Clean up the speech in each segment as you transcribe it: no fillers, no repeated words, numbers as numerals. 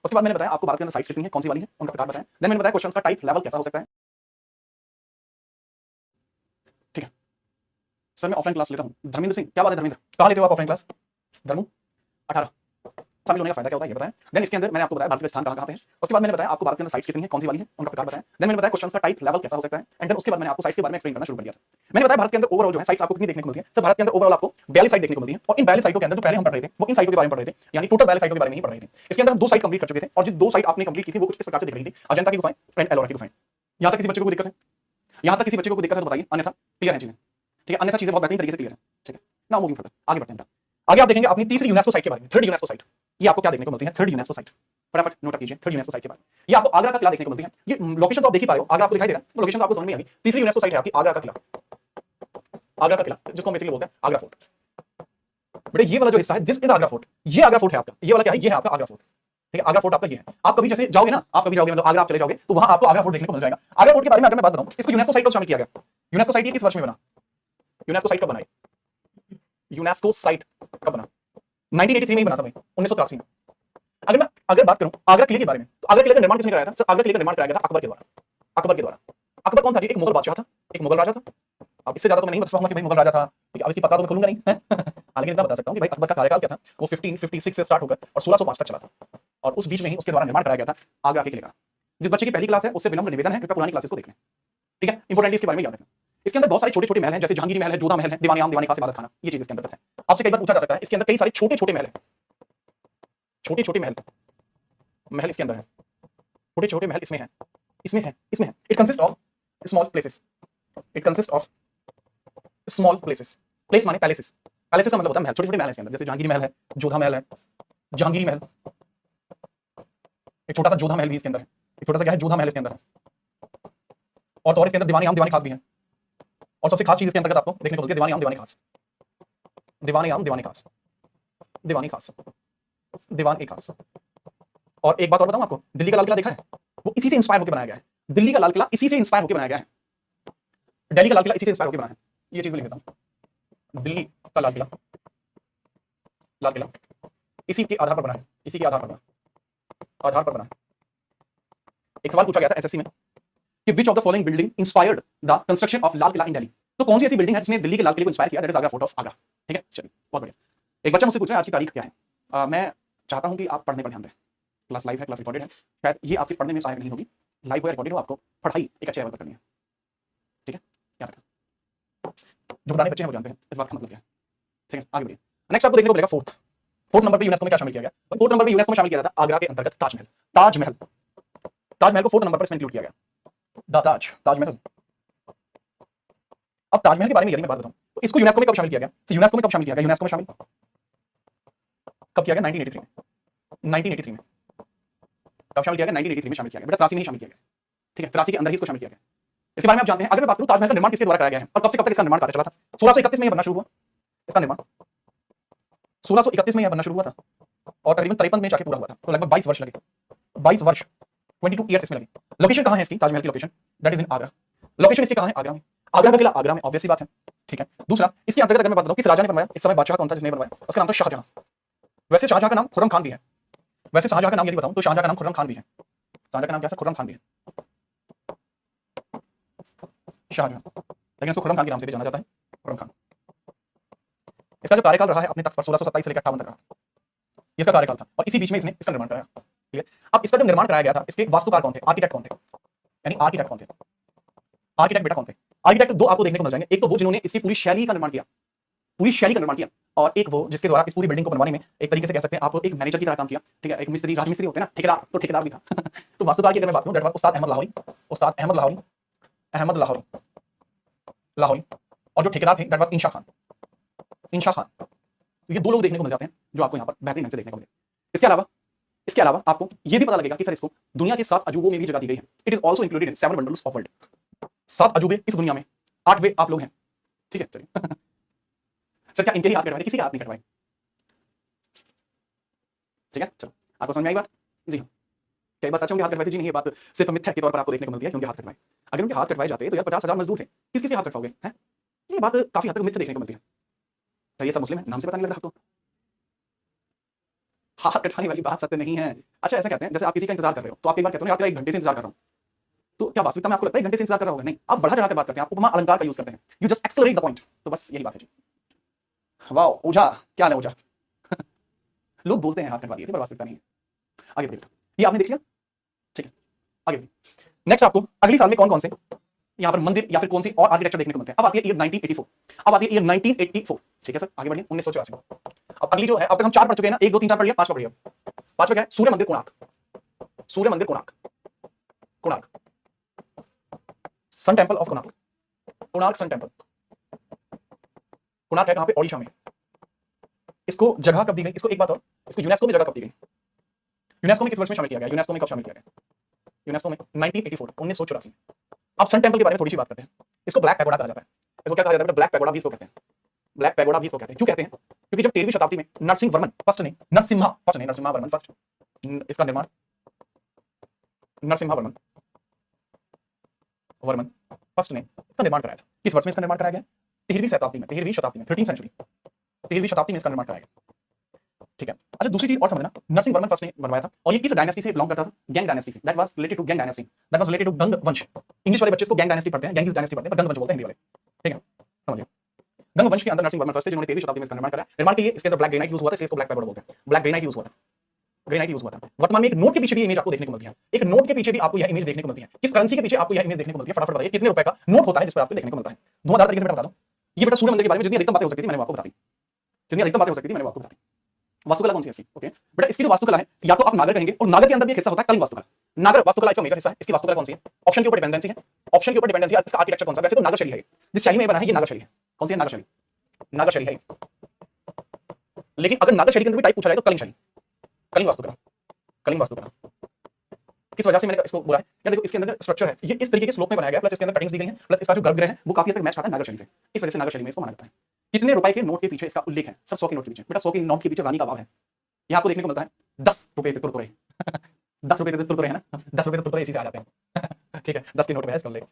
उसके बाद मैंने बताया आपको भारत के अंदर साइट्स कितनी है, कौन सी वाली है, उनका प्रकार बताया। देन मैंने बताया क्वेश्चंस का टाइप लेवल कैसा हो सकता है। ठीक है सर, मैं ऑफलाइन क्लास लेता हूँ। धर्मेंद्र सिंह, क्या बात है धर्मेंद्र, कहाँ लेते हो आप ऑफलाइन क्लास? धर्मू 18 शामिल होने का फायदा क्या होता है ये बताएं। देन इसके अंदर मैंने आपको बताया भारत के स्थान कहाँ कहाँ पे है। उसके बाद मैंने बताया आपको भारत के अंदर साइट्स कितनी है, कौन सी वाली है, उनका प्रकार बताया। देन मैंने बताया क्वेश्चंस का टाइप लेवल कैसा हो सकता है। एंड देन उसके बाद मैंने आपको साइट्स के बारे में एक्सप्लेन करना शुरू कर दिया था। मैंने बताया भारत के अंदर ओवरऑल जो है साइट्स आपको कितनी देखने को मिलती है। सर भारत के अंदर ओवरऑल आपको 42 साइट देखने को मिलती है, और इन 42 साइटों के अंदर जो पहले हम पढ़ रहे थे वो इन साइटों के बारे में पढ़ रहे थे, यानी टोटल 42 साइटों के बारे में ही पढ़ रहे थे। इसके अंदर हम 2 साइट कंप्लीट कर चुके थे, और जो 2 साइट आपने कंप्लीट की थी वो कुछ इस प्रकार से दिख रही थी, अजंता की गुफाएं एंड एलोरा की गुफाएं। यहां तक किसी बच्चे को कोई दिक्कत है? यहां तक किसी बच्चे को कोई दिक्कत है तो बताइए, अन्यथा क्लियर है चीजें। ठीक है, अन्यथा चीजें बहुत बेहतरीन तरीके से क्लियर है। ठीक है, नाउ मूविंग फर्दर, आगे बढ़ते हैं। आगे आप देखेंगे अपनी तीसरी यूनेस्को साइट के बारे में, थर्ड यूनेस्को साइट। ये आपको क्या देखने को मिलती है? थर्ड यूनेस्को साइट, फटाफट नोट कीजिए थर्ड यूनेस्को साइट के बारे में। ये आपको आगरा का किला देखने को मिलती है। ये लोकेशन तो आप देख ही पा रहे हो, आगरा आपको दिखाई दे रहा है, वो लोकेशन तो आपको समझ में आ गई। तीसरी यूनेस्को साइट है आपकी आगरा का किला, आगरा का किला जिसको हम बेसिकली बोलते हैं आगरा फोर्ट। बेटा ये वाला जो हिस्सा है दिस इज आगरा फोर्ट, ये आगरा फोर्ट है आपका। ये वाला क्या है? ये है आपका आगरा फोर्ट। ठीक है, आगरा फोर्ट आपका ये है। आप कभी जैसे जाओगे ना, आप कभी जाओगे मतलब आगरा आप चले जाओगे तो वहां आपको आगरा फोर्ट देखने को मिल जाएगा। आगरा फोर्ट के बारे में अगर मैं बात बताऊं, इसको यूनेस्को साइट कब शामिल किया गया? यूनेस्को साइट ये किस वर्ष में बना? यूनेस्को साइट कब बना? यूनेस्को साइट कब बना? 1983 में ही बना था भाई, 1983 में। अगर बात करूं आगरा किले के बारे में, तो आगरा किले का निर्माण किसने कराया था? सर आगरा किले का निर्माण कराया गया था अकबर के द्वारा। अकबर के द्वारा। अकबर कौन था? एक मुगल बादशाह था, एक मुगल राजा था। अब इससे ज्यादा तो मैं नहीं बता पाऊंगा कि भाई मुगल राजा था, अब इसकी पता तो मैं खोलूंगा नहीं है। लेकिन इतना बता सकता हूं कि भाई अकबर का कार्यकाल क्या था, वो 1556 से स्टार्ट होकर और 1605 तक चला था, और उस बीच में ही उसके द्वारा निर्माण कराया गया था आगरा के किले का। जिस बच्चे की पहली क्लास है उससे विनम्र निवेदन है कृपया पुरानी क्लासेस को देख लें। ठीक है, इंपॉर्टेंट इसके बारे में याद रखना। इसके अंदर बहुत सारे छोटे छोटे महल हैं, जैसे जहांगीरी महल है, जोधा महल है, दीवानी आम, दीवानी खास, इबादत खाना, ये चीज इसके अंदर है। आपसे कई बार पूछा जा सकता है इसके अंदर कई सारे छोटे छोटे महल हैं, छोटे छोटे महल महल इसके अंदर है, छोटे छोटे महल इसमें है, इसमें है, इसमें है। It consist of small places, it consist of small places. Place माने पैलेसेस, पैलेसेस का मतलब होता है महल, छोटे छोटे महल है इसके अंदर, जैसे जहांगीरी महल है, जोधा महल है, जहांगीरी महल, एक छोटा सा जोधा महल भी इसके अंदर है, एक छोटा सा क्या है जोधा महल इसके अंदर है, और इसके अंदर दीवानी आम, दीवानी खास भी है। और सबसे खास चीज इसके अंतर्गत आपको देखने को मिलती है दीवानी आम, दीवानी खास, दीवानी आम, दीवानी खास, दीवानी खास, दीवान एक खास। और एक बात और बताऊं आपको, दिल्ली का लाल किला देखा है? वो इसी से इंस्पायर होकर बनाया गया है। दिल्ली का लाल किला इसी से इंस्पायर होकर बनाया गया है। दिल्ली का लाल किला इसी से इंस्पायर होकर बना है। ये चीज मैं लिख देता हूं, दिल्ली का लाल किला, लाल किला इसी के आधार पर बना है, इसी के आधार पर बना, आधार पर बना है। एक सवाल पूछा गया था एसएससी में कि which of the following building inspired the construction of Lal Qila in Delhi. तो कौन सी ऐसी बिल्डिंग है जिसने दिल्ली के लाल किले को इंस्पायर किया? That is Agra fort of Agra. ठीक है, चलिए बहुत बढ़िया। एक बच्चा मुझसे पूछ रहा है आज की तारीख क्या है। मैं चाहता हूं कि आप पढ़ने पर ध्यान दें। क्लास लाइव है, क्लास रिकॉर्डेड है, शायद ये आपके पढ़ने में सहायक नहीं होगी। लाइव हो या रिकॉर्डेड हो, आपको पढ़ाई एक अच्छे लेवल पर करनी है। ठीक है, याद रखना, जो पुराने बच्चे हैं वो जानते हैं इस बात का मतलब क्या है। ठीक है, आगे बढ़िए। नेक्स्ट आपको देखने को मिलेगा फोर्थ नंबर पे यूनेस्को में क्या शामिल किया गया? फोर्थ नंबर पे यूनेस्को में शामिल किया था आगरा के अंतर्गत ताजमहल। ताजमहल, ताजमहल को फोर्थ नंबर पर इसमें इंक्लूड किया गया। ताजमहल। अब ताजमहल के बारे में यदि मैं बात बताऊं तो इसको यूनेस्को में कब शामिल किया गया? यूनेस्को में कब शामिल किया गया? यूनेस्को में शामिल कब किया गया? 1983 में। 1983 में कब शामिल किया गया? 1983 में शामिल किया गया। बेटा 83 में ही शामिल किया गया। ठीक है, 83 के अंदर ही इसको शामिल किया गया। इसके बारे में आप जानते हैं। अगर मैं बात करूं ताजमहल का निर्माण किसके द्वारा कराया गया है और कब से कब तक इसका निर्माण कार्य चला था? 1631 में यह बनना शुरू हुआ, इसका निर्माण 1631 में यह बनना शुरू हुआ था, और तकरीबन 53 में जाके पूरा हुआ था। तो लगभग 22 वर्ष लगे, 22 वर्ष, 22 ईयर्स इसमें लगे। लोकेशन कहां है इसकी? ताजमहल की location that is in Agra. Location इसकी कहां है? आगरा में। आगरा का किला आगरा में, ऑब्वियस सी बात है। ठीक है, दूसरा इसके अंतर्गत अगर मैं बात बताऊं किस राजा ने बनवाया, इस समय बादशाह कौन था जिसने बनवाया? उसका नाम था शाहजहां। वैसे शाहजहां का नाम खुर्रम खान भी है। वैसे शाहजहां का नाम यदि बताऊं तो शाहजहां का नाम खुर्रम खान भी है। शाहजहां का नाम क्या है? खुर्रम खान भी है, शाहजहां, लेकिन इसको खुर्रम खान के नाम से भी जाना जाता है, खुर्रम खान। इसका जो कार्यकाल रहा है अपने तख्त पर 1627 से लेकर 58 तक रहा, इसका कार्यकाल था, और इसी बीच में इसने इसका निर्माण कराया। ठीक है, अब इसका जब निर्माण कराया गया था इसके वास्तुकार कौन थे? आर्किटेक्ट कौन थे? यानी आर्किटेक्ट कौन थे? आर्किटेक्ट बेटा कौन थे? आर्किटेक्ट दो आपको देखने को मिल जाएंगे। एक तो वो जिन्होंने इसकी पूरी शैली का निर्माण किया, पूरी शैली का निर्माण किया, और एक वो जिसके द्वारा इस पूरी बिल्डिंग को बनवाने में एक तरीके से कह सकते हैं आप एक मैनेजर की तरह काम किया। ठीक है, एक मिस्त्री, राजमिस्त्री होते हैं ना, ठेकेदार, तो ठेकेदार भी था। तो वास्तुकार की अगर मैं बात करूं दैट वाज उस्ताद अहमद लाहौरी, उस्ताद अहमद लाहौरी, अहमद लाहौरी, लाहौरी। और जो ठेकेदार थे दैट वाज इंशा खान, इंशा खान। तो ये दो लोग देखने को मिल जाते हैं जो आपको यहाँ पर बेहतरीन ढंग से देखने को मिले। इसके अलावा आपको ये भी पता लगेगा कि सर इसको दुनिया के 7 अजूबों में भी जगह दी गई है। It is also included in 7 wonders of world. 7 अजूबे इस दुनिया में, 8वें आप लोग हैं। ठीक है, चलिए। सर क्या इनके ही हाथ कटवाए? किसी के हाथ नहीं कटवाए। ठीक है, चलो आपको समझ में आई बात? जी हाँ, कई बात सच होंगे हाथ कटवाए थे? जी नहीं, ये बात सिर्फ मिथ्या के तौर पर आपको देखने को मिलती है कि उनके हाथ कटवाए। अगर उनके हाथ कटवाए जाते तो यार 50,000 मजदूर थे, किस किस के हाथ कटवाओगे? हैं, ये बात काफी हद तक मिथ्या देखने को मिलती है। तो ये सब मुस्लिम है, नाम से पता नहीं लग रहा आपको? हाथ कटवाने वाली बात सत्य नहीं है। अच्छा ऐसा कहते हैं जैसे आप किसी का इंतजार कर रहे हो तो आप एक बार कहते हो यार 1 घंटे से इंतजार कर रहा हूं, तो क्या वास्तविकता में आपको लगता है 1 घंटे से इंतजार कर रहा होगा? नहीं, आप बढ़ा चढ़ा के बात करते हैं, आप उपमा अलंकार का यूज करते हैं, you just accelerate the point. तो बस यही बात है जी। वाह ओझा, क्या है ओझा? लोग बोलते हैं हाथ कटवा दिए थे पर वास्तविकता नहीं है। आगे बढ़िए, ये आपने देख लिया, ठीक है आगे बढ़िए। नेक्स्ट आपको अगली साल में कौन कौन से यहाँ पर मंदिर या फिर कौन सी और आर्किटेक्चर देखने को मिलते हैं। अब आती है ईयर 1984, अब आती है ईयर 1984, ठीक है सर आगे बढ़िए 1984। अब अगली जो है, अब तक हम 4 पढ़ चुके हैं ना, 1 2 3 4 पढ़ लिया, 5वां पढ़िए। 5वां क्या है? सूर्य मंदिर कोणार्क, सूर्य मंदिर Konark, Konark sun temple of Konark, Konark sun temple. Konark है कहां पे? ओडिशा में। इसको जगह कब दी गई? इसको एक बात और, इसको यूनेस्को में जगह कब दी गई? यूनेस्को में किस वर्ष में शामिल किया गया? यूनेस्को में कब शामिल किया गया? यूनेस्को में 1984, 1984। अब सन टेंपल के बारे में थोड़ी सी बात करते हैं। इसको ब्लैक पैगोडा कहा जाता है। इसको क्या कहा जाता है? ब्लैक पैगोडा भी इसको कहते हैं, ब्लैक पैगोडा भी इसको कहते हैं। क्यों कहते हैं? क्योंकि जब 13वीं शताब्दी में नरसिंह वर्मन फर्स्ट ने, नरसिम्हा फर्स्ट ने, नरसिम्हा वर्मन फर्स्ट, इसका निर्माण नरसिम्हा वर्मन वर्मन फर्स्ट ने इसका निर्माण कराया था। किस वर्ष में इसका निर्माण कराया गया? 13वीं शताब्दी में, 13वीं शताब्दी में, 13th सेंचुरी, 13वीं शताब्दी में इसका निर्माण कराया गया, ठीक है। अच्छा दूसरी चीज और समझना, नरसिंह वर्मन फर्स्ट ने बनवाया था और ये किस डायनेस्टी से बिलोंग करता था? गैंग डायनेस्टी से। That was related to Ganga dynasty, that was related to गंग वंश। इंग्लिश वाले बच्चे इसको गैंग डायनेस्टी पढ़ते हैं, गैंगिस डायनेस्टी पढ़ते हैं, पर गंग वंश बोलते हैं हिंदी वाले, ठीक है समझिए। गंग वंश के अंदर नरसिंह वर्मन फर्स्ट थे जिन्होंने 13वीं शताब्दी में इसका निर्माण कराया। निर्माण के लिए इसके अंदर ब्लैक ग्रेनाइट यूज हुआ था, इसलिए इसको ब्लैक पैगोडा बोलते हैं। ब्लैक ग्रेनाइट यूज हुआ था, ग्रेनाइट यूज हुआ था। वर्तमान में एक नोट के पीछे भी इमेज आपको देखने को मिलती है, एक नोट के पीछे भी आपको यह इमेज देखने को मिलती है। किस करेंसी के पीछे आपको यह इमेज देखने को मिलती है? फटाफट बताइए कितने रुपए का नोट होता है जिस पर आपको देखने को मिलता है? धुआंधार तरीके से बता दो। ये बेटा सूर्य मंदिर के बारे में जितनी अधिकतम बातें हो सकती थी मैंने आपको बता दी, जितनी अधिकतम बातें हो सकती थी मैंने आपको बता दी। वास्तुकला कौन सी है इसकी? ओके बेटा इसकी जो वास्तुकला है या तो आप नागर कहेंगे, और नागर के अंदर भी एक हिस्सा होता है कलिंग वास्तुकला। नागर वास्तुकला इसका मेजर हिस्सा है। इसकी वास्तुकला कौन सी है? ऑप्शन के ऊपर डिपेंडेंसी है, ऑप्शन के ऊपर डिपेंडेंसी है। इसका आर्किटेक्चर कौन सा? वैसे तो नागर शैली है, जिस शैली में बना है ये नागर शैली है। कौन सी है? नागर शैली, नागर शैली है। लेकिन अगर नागर शैली के अंदर भी टाइप पूछा जाए तो कलिंग शैली, कलिंग वास्तुकला, कलिंग वास्तुकला। किस वजह से मैंने इसको बोला है? यार देखो इसके अंदर स्ट्रक्चर है, ये इस तरीके के स्लोप में बनाया गया है, प्लस इसके अंदर कटिंग्स दी गई हैं, प्लस इसका जो गर्भगृह है वो काफी हद तक मैच खाता है नागर शैली से। इस वजह से नागर शैली में इसको माना जाता है। कितने रुपए के नोट के पीछे इसका उल्लेख है? सर 100 के नोट के पीछे। बेटा 100 के नोट के पीछे रानी का भाव है, ये आपको देखने को मिलता है 10 रुपए के तुरतुरे। 10 रुपए के तुरतुरे है ना, 10 रुपए के तुरतुरे इसी से आ जाते हैं, ठीक है 10 के नोट में है इसका उल्लेख।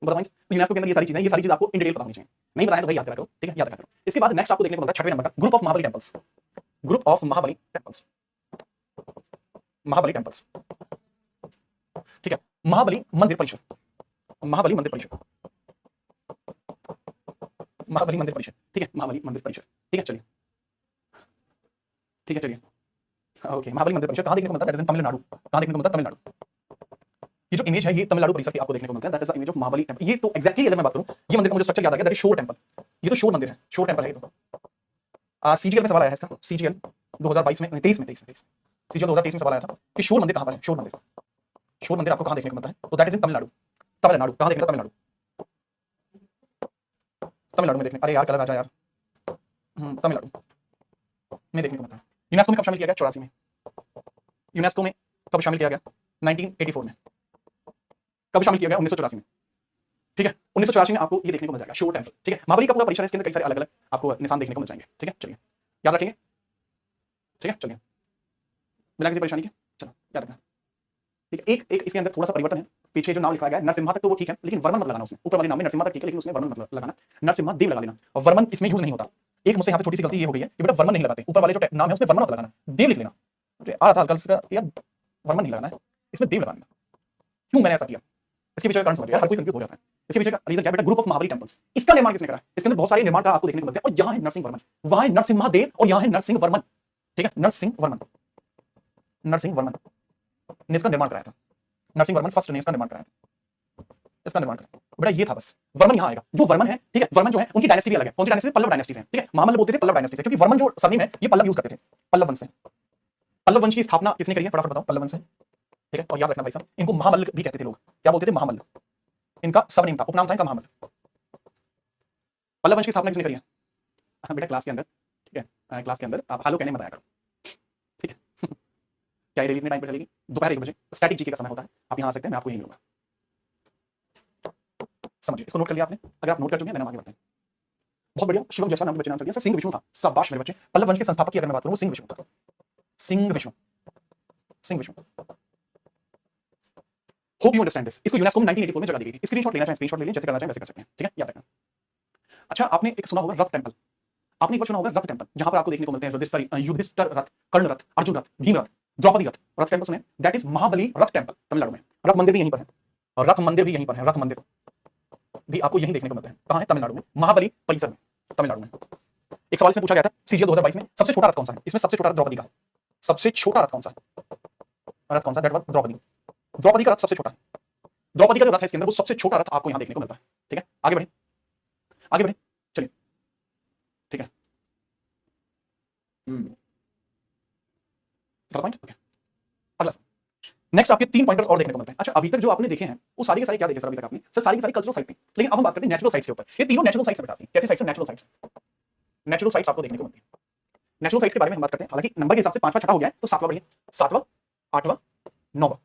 बताओ यूनेस्को के अंदर ये सारी चीजें, ये सारी चीज आपको इन डिटेल पता होनी चाहिए, नहीं बताया तो भाई याद करा करो, ठीक है याद रखा करो। इसके बाद नेक्स्ट आपको देखने को मिलता है 6वें नंबर का group of Mahabali temples, group of Mahabali temples, Mahabali temples, ठीक है। महाबली मंदिर परिषद, महाबली मंदिर परिषद, महाबली मंदिर परिषद, ठीक है महाबली मंदिर परिषद, ठीक है चलिए, ठीक है चलिए ओके। महाबली मंदिर परिषद कहां देखने को मिलता है? दैट इज इन तमिलनाडु। कहां देखने को मिलता है? तमिलनाडु। ये जो इमेज है ये तमिलनाडु परिसर की आपको देखने को मिलता है, that is the image of Mahabali temple. ये तो एक्जेक्टली अगर मैं बात करूं ये मंदिर का मुझे स्ट्रक्चर याद आ गया, दैट इज शोर टेंपल। ये तो शोर मंदिर है, शोर टेंपल है ये तो। सीजीएल में सवाल आया है इसका, सीजीएल 2022 में 23 में सीजीएल 2023 में सवाल आया था कि शोर मंदिर कहां पर है? शोर मंदिर, शोर मंदिर आपको कहां देखने को मिलता है? तो दैट इज इन तमिलनाडु। तमिलनाडु कहां देखने को? तमिलनाडु, तमिलनाडु में देखने। अरे यार कलर आ जा यार, तमिलनाडु में देखने को मिलता है। यूनेस्को में कब शामिल किया गया? 84 में। यूनेस्को में कब शामिल किया गया? 1984 में। कब शामिल किया गया? 1984 में, ठीक है 1984 में आपको ये देखने को मिल जाएगा शोर टेंपल, ठीक है। महाबली का पूरा परिसर है, इसके अंदर कई सारे अलग अलग आपको निशान देखने को मिल जाएंगे, ठीक है चलिए याद रखेंगे, ठीक है चलिए बिना किसी परेशानी के चलो याद रखना, ठीक है। एक इसके अंदर थोड़ा सा परिवर्तन है, पीछे जो नाम लिखा गया है नरसिम्हा तक तो वो ठीक है, लेकिन वर्मन मत लगाना उसमें। ऊपर वाले नाम में नरसिम्हा तक ठीक है, लेकिन उसमें वर्मन मत लगाना, नरसिम्हा देव लगा लेना, और वर्मन इसमें यूज नहीं होता। एक मुझसे यहाँ पे छोटी सी गलती ये हो गई है कि बेटा वर्मन नहीं लगाते, ऊपर वाले जो नाम है उसमें वर्मन मत लगाना, देव लिख लेना। मुझे आ रहा था कल से यार वर्मन नहीं लगाना है, इसमें देव लगाना। क्यों मैंने ऐसा किया? इसके पीछे का कारण समझ यार, हर कोई कंफ्यूज हो जाता है। इसके पीछे का रीजन क्या है बेटा? Group of Mahabali temples. इसका निर्माण किसने करा? इसके अंदर बहुत सारे निर्माण का आपको देखने को मिलते हैं, और यहाँ है नरसिंह वर्मन, वहां है नरसिम्हा देव, और यहाँ है नरसिंह वर्मन, ठीक है नरसिंह वर्मन, नरसिंह वर्मन ने इसका निर्माण कराया था। नरसिंह वर्मन फर्स्ट ने इसका निर्माण कराया था, इसका निर्माण कराया बेटा ये था बस। वर्मन यहाँ आएगा, जो वर्मन है ठीक है, वर्मन जो है उनकी डायनेस्टी भी अलग है। कौन सी डायनेस्टी? पल्लव डायनेस्टी से, ठीक है। महामल्ल बोलते थे पल्लव डायनेस्टी से, क्योंकि वर्मन जो सरनेम है ये पल्लव यूज करते थे, पल्लव वंश से। पल्लव वंश की स्थापना किसने करी है? फटाफट बताओ। पल्लव वंश से, ठीक है। और याद रखना भाई साहब इनको महामल्ल भी कहते थे लोग, क्या बोलते थे? महामल्ल, इनका सबनेम था, उपनाम था इनका महामल्ल। पल्लव वंश की स्थापना किसने करी है? हाँ बेटा क्लास के अंदर, ठीक है क्लास के अंदर आप हालो कहने मत आया करो, ठीक है। क्या डेली इतने टाइम पर चलेगी? दोपहर 1 बजे स्टैटिक जीके का समय होता है, आप यहाँ आ सकते हैं, मैं आपको यहीं मिलूंगा। समझिए इसको नोट कर लिया आपने? अगर आप नोट कर चुके हैं देन हम आगे बढ़ते हैं। बहुत बढ़िया। शिवम जैसा नाम के बच्चे नाम चल गया सर, सिंह विष्णु था। शाबाश मेरे बच्चे। पल्लव वंश के संस्थापक की अगर मैं बात करूं वो सिंह विष्णु था, Singh Vishnu, Singh Vishnu. Hope you understand this. इसको यूनेस्को में 1984 में जगह दी गई थी। स्क्रीनशॉट लेना चाहे स्क्रीनशॉट ले लें, जैसे करना चाहे वैसे कर सकते हैं, ठीक है याद रखना। अच्छा आपने एक सुना होगा रथ टेंपल, आपने एक बार सुना होगा रथ टेंपल, जहां पर आपको देखने को मिलते हैं युधिष्ठिर रथ, कर्ण रथ, अर्जुन रथ, भीम रथ, द्रौपदी रथ। रथ टेम्पल सुने, that is Mahabali Rath temple Tamil Nadu में। रथ मंदिर भी यहीं पर है, और रथ मंदिर भी यहीं पर है। रथ मंदिर भी आपको यहीं देखने को मिलता है। कहां है? तमिलनाडु में, महाबली परिसर में, तमिलनाडु में। एक सवाल इसमें पूछा गया था सीजीएल 2022 में, सबसे छोटा रथ कौन सा है? इसमें सबसे छोटा रथ द्रौपदी का। सबसे छोटा रथ कौन सा है? रथ कौन सा? That was Draupadi. द्रौपदी का रथ सबसे छोटा है। द्रौपदी का जो रथ है इसके अंदर, वो सबसे छोटा रथ आपको यहां देखने को मिलता है। ठीक है, आगे बढ़े, आगे बढ़े, चलिए। ठीक है, पॉइंट। ओके, अगला नेक्स्ट आपके 3 पॉइंटर्स और देखने को मिलते हैं। अच्छा, अभी तक जो आपने देखे हैं वो सारी के सारे क्या देखे सर अभी तक आपने? सर सारी की सारी कल्चरल साइट थी, लेकिन अब हम बात करते हैं नेचुरल साइट्स के ऊपर। ये तीनों नेचुरल साइट्स बैठाती हैं। कैसी sites? Natural sites. Natural sites आपको देखने को मिलती है। नेचुरल साइट्स के बारे में हम बात करते हैं। हालांकि नंबर के हिसाब से 5वां छठा हो गया है, तो 7वां बढ़िए। 7वां, 8वां, 9वां,